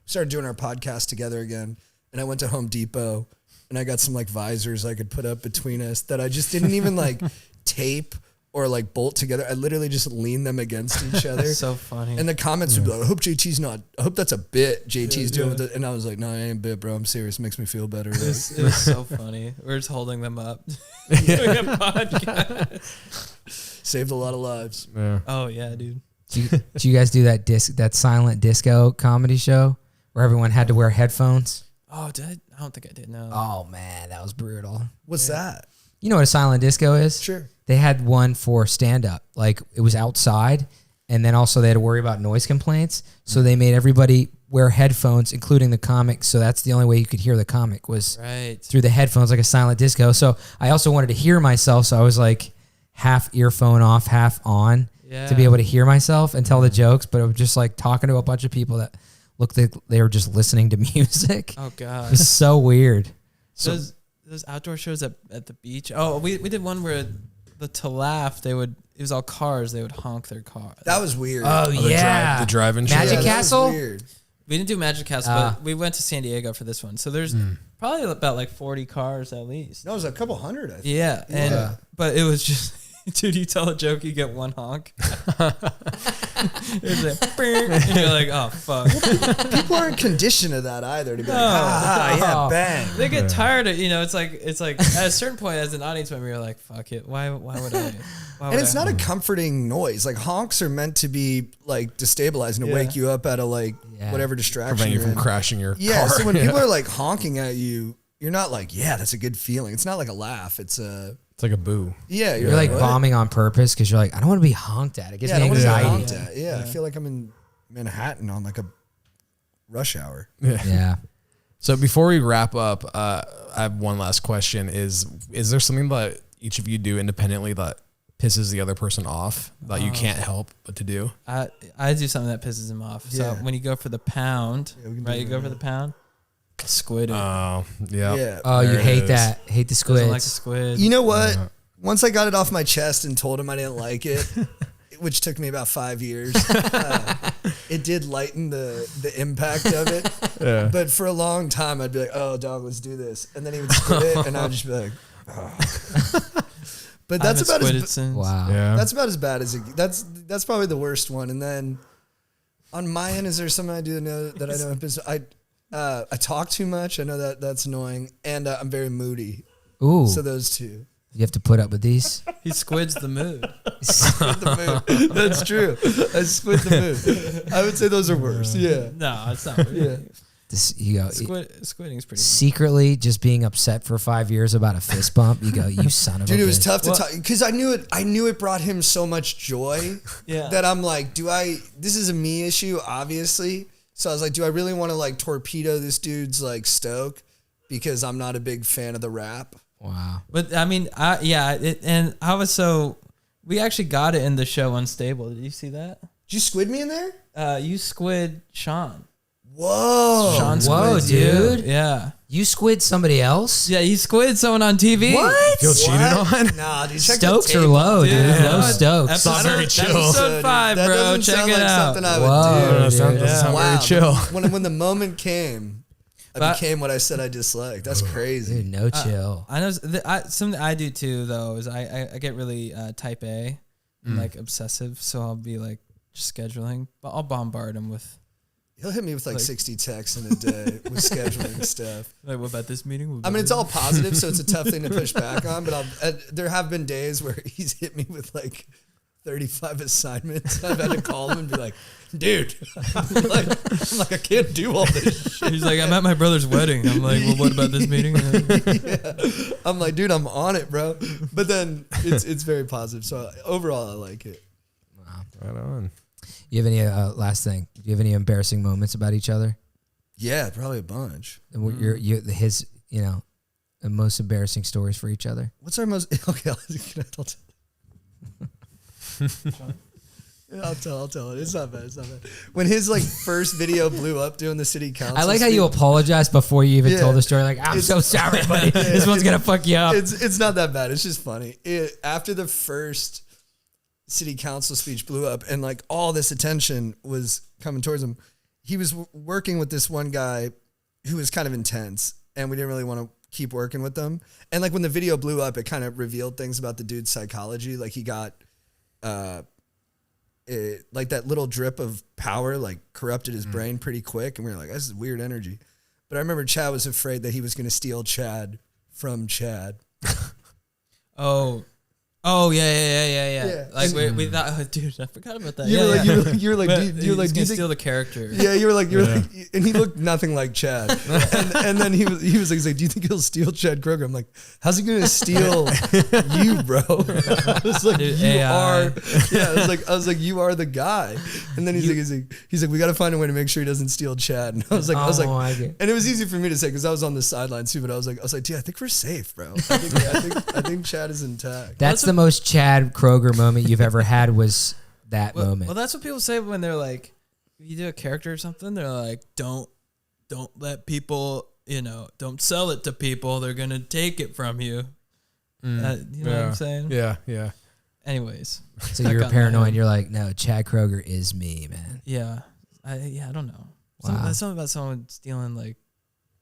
started doing our podcast together again. And I went to Home Depot and I got some like visors I could put up between us that I just didn't even like tape or like bolt together. I literally just leaned them against each other. So funny. And the comments would be like, I hope that's a bit JT's doing with it. And I was like, no, it ain't a bit, bro. I'm serious. It makes me feel better. It was so funny. We're just holding them up. Doing a podcast. Saved a lot of lives. Yeah. Oh yeah, dude. Did you guys do that silent disco comedy show where everyone had to wear headphones? Oh, did I don't think I did. No. Oh man, that was brutal. What's that? You know what a silent disco is? Sure. They had one for stand up. Like it was outside, and then also they had to worry about noise complaints. So they made everybody wear headphones, including the comic. So that's the only way you could hear the comic was Right. through the headphones, like a silent disco. So I also wanted to hear myself, so I was like half earphone off, half on to be able to hear myself and tell the jokes. But it was just like talking to a bunch of people that looked like they were just listening to music. Oh It god. was so weird. Those outdoor shows at the beach. Oh, we did one where to laugh it was all cars. They would honk their car. That was weird. Oh, yeah. The drive-in show. Magic that was Castle? weird. We didn't do Magic Castle, but we went to San Diego for this one. So there's probably about like 40 cars at least. No, it was a couple hundred, I think. Yeah, and but it was just, dude, you tell a joke, you get one honk. It's like, and you're like, oh fuck. People aren't conditioned to that either. To be like, yeah, bang. They get tired of, it's like at a certain point as an audience member, you're like, fuck it. Why would I? And it's not a comforting noise. Like honks are meant to be like destabilizing to wake you up out of like whatever distraction. Prevent you you're from in. crashing your Yeah. car. So when people are like honking at you, you're not like, yeah, that's a good feeling. It's not like a laugh. It's a It's like a boo. yeah. You're like what? bombing on purpose because you're like, I don't want to be honked at. It gives Yeah, I me don't wanna be anxiety. honked at. Yeah, I feel like I'm in Manhattan on like a rush hour. Yeah. So before we wrap up, I have one last question. Is there something that each of you do independently that pisses the other person off that you can't help but to do? I do something that pisses him off. So Yeah. when you go for the pound, we can do right? You that. go for the pound. Squid. Oh, yeah. Yeah. Oh, you There it hate is. that. Hate the Doesn't squids. like the squid. You know what? Once I got it off my chest and told him I didn't like it, which took me about 5 years, it did lighten the impact of it. Yeah. But for a long time, I'd be like, oh, dog, let's do this. And then he would spit it, and I'd just be like, oh. But that's about wow. Yeah. That's about as bad as it. That's probably the worst one. And then on my end, is there something I do know that I know? I talk too much. I know that's annoying, and I'm very moody. Ooh. So those two. You have to put up with these. He squids the mood. That's true. I squid the mood. I would say those are worse. Yeah. No, it's not. Yeah. This, you go, Squidding's pretty. secretly just being upset for 5 years about a fist bump. You go, you son of a bitch. Dude, it was tough to talk because I knew it brought him so much joy. Yeah. That I'm like, this is a me issue, obviously. So I was like, do I really want to like torpedo this dude's like stoke because I'm not a big fan of the rap? Wow. But I mean, we actually got it in the show Unstable. Did you see that? Did you squid me in there? You squid Sean. Whoa. Sean Whoa, squids you. dude. Yeah. You squid somebody else? Yeah, he squid someone on TV. What? Feel cheated on? Nah, dude. Check Stokes the are tape. low, dude. Yeah. Low Stokes. Episode, very chill. Episode 5, That bro. doesn't Check sound it like out. something I Whoa, would do. dude. Doesn't sound very chill. When the moment came, I But- became what I said I disliked. That's crazy. Dude, no chill. I know something I do too, though, is I get really type A and like obsessive. So I'll be like just scheduling, but I'll bombard him with He'll hit me with like 60 texts in a day with scheduling stuff. like, what about this meeting? I mean, it's all positive, so it's a tough thing to push back on. But there have been days where he's hit me with like 35 assignments. I've had to call him and be like, "Dude, I'm like, I can't do all this shit." He's like, I'm at my brother's wedding. I'm like, well, what about this meeting? Yeah. I'm like, dude, I'm on it, bro. But then it's very positive. So overall, I like it. Wow. Right on. You have any last thing? Do you have any embarrassing moments about each other? Yeah, probably a bunch. And what his the most embarrassing stories for each other? What's our most? Okay, I'll tell. I'll tell it. It's not bad. When his like first video blew up doing the city council, I like how you apologized before you even told the story. Like, I'm It's- so sorry, buddy. This one's gonna fuck you up. It's not that bad. It's just funny. After the first city council speech blew up and like all this attention was coming towards him, he was working with this one guy who was kind of intense, and we didn't really want to keep working with them. And like when the video blew up, it kind of revealed things about the dude's psychology. Like he got like that little drip of power like corrupted his brain pretty quick, and we were like, this is weird energy. But I remember Chad was afraid that he was going to steal Chad from Chad. Oh yeah. Yeah. Like we thought, oh, dude, I forgot about that. You were like, But do you gonna think steal the character? Yeah, you were like, and he looked nothing like Chad. And then he was like, he's like, do you think he'll steal Chad Kroger? I'm like, how's he gonna steal you, bro? I was like, Dude, you AI. are. Yeah, I was like, you are the guy. And then he's like, we got to find a way to make sure he doesn't steal Chad. And I was like, and it was easy for me to say because I was on the sidelines too. But I was like, dude, I think we're safe, bro. I think Chad is intact. That's the most Chad Kroger moment you've ever had. Was that moment? Well, that's what people say when they're like, if you do a character or something, they're like, don't let people, don't sell it to people. They're gonna take it from you. You know what I'm saying? Yeah. Anyways, So you're paranoid. And you're like, no, Chad Kroger is me, man. yeah, I don't know. Wow. That's something about someone stealing like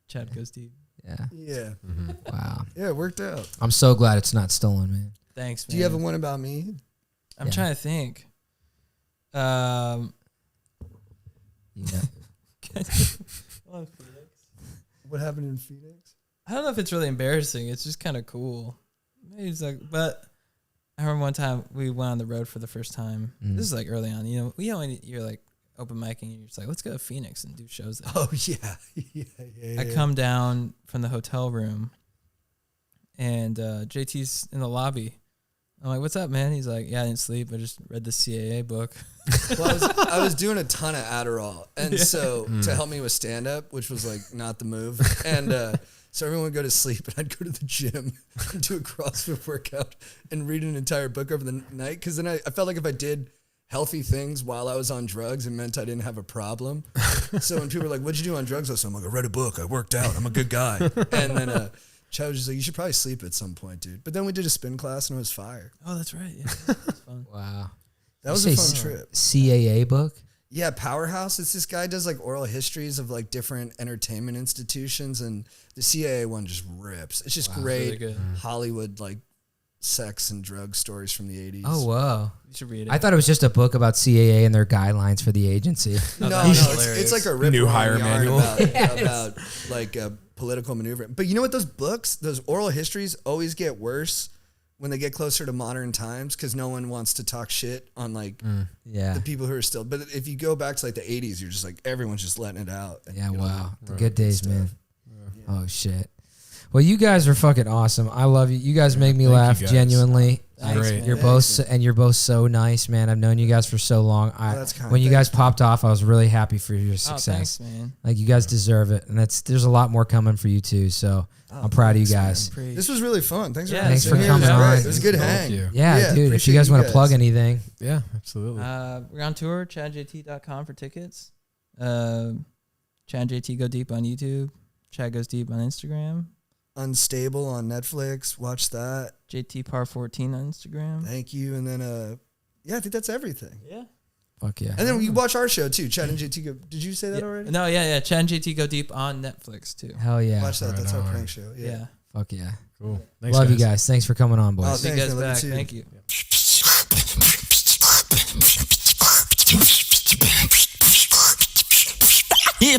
Chad goes deep. Yeah. Yeah. Wow. Yeah, it worked out. I'm so glad it's not stolen, man. Thanks, man. Do you have one about me? I'm trying to think. Yeah. What happened in Phoenix? I don't know if it's really embarrassing. It's just kind of cool. Maybe it's like, but I remember one time we went on the road for the first time. This is like early on. When you're like open micing, and you're just like, let's go to Phoenix and do shows there. Oh yeah. I come down from the hotel room, and JT's in the lobby. I'm like, what's up, man? He's like, yeah, I didn't sleep. I just read the CAA book. Well, I was doing a ton of Adderall, and so to help me with stand up, which was like not the move, and so everyone would go to sleep, and I'd go to the gym and do a CrossFit workout and read an entire book over the night, because then I felt like if I did healthy things while I was on drugs, it meant I didn't have a problem. So when people were like, "What'd you do on drugs?" I was like, "I read a book. I worked out. I'm a good guy." And then Chad was just like, "You should probably sleep at some point, dude." But then we did a spin class, and it was fire. Oh, that's right. Yeah, that's fun. Wow. That was a fun trip. CAA book? Yeah, Powerhouse. It's this guy does like oral histories of like different entertainment institutions, and the CAA one just rips. It's just great really good. Hollywood like sex and drug stories from the 80s. Oh, whoa. You should read it. I thought it was just a book about CAA and their guidelines for the agency. No, that's it's like a rip New hire manual. about like political maneuvering. But you know what? Those books, those oral histories always get worse when they get closer to modern times because no one wants to talk shit on like the people who are still. But if you go back to like the 80s, you're just like, everyone's just letting it out. Yeah, wow. The good days, man. Yeah. Oh, shit. Well, you guys are fucking awesome. I love you. You guys make me laugh genuinely. Thanks, You're both so nice, man. I've known you guys for so long. When you guys popped off, I was really happy for your success. Thanks, man. Like you guys deserve it, and there's a lot more coming for you too. So I'm proud of you guys. This was really fun. Thanks for coming on. It was a good hang. Yeah, dude. If you guys want to plug anything, yeah, absolutely. We're on tour. ChadJT.com for tickets. ChadJT Go Deep on YouTube. Chad Goes Deep on Instagram. Unstable on Netflix. Watch that. JT Parr 14 on Instagram. Thank you. And then, I think that's everything. Yeah. Fuck yeah. And then you watch our show too, Chad and JT Go. Did you say that already? No, yeah. Chad and JT Go Deep on Netflix too. Hell yeah. Watch that. Right That's on. our prank show. Yeah. Fuck yeah. Cool. Thanks, Love you guys. Thanks for coming on, boys. Oh, See you guys back. too. Thank you. Yeah,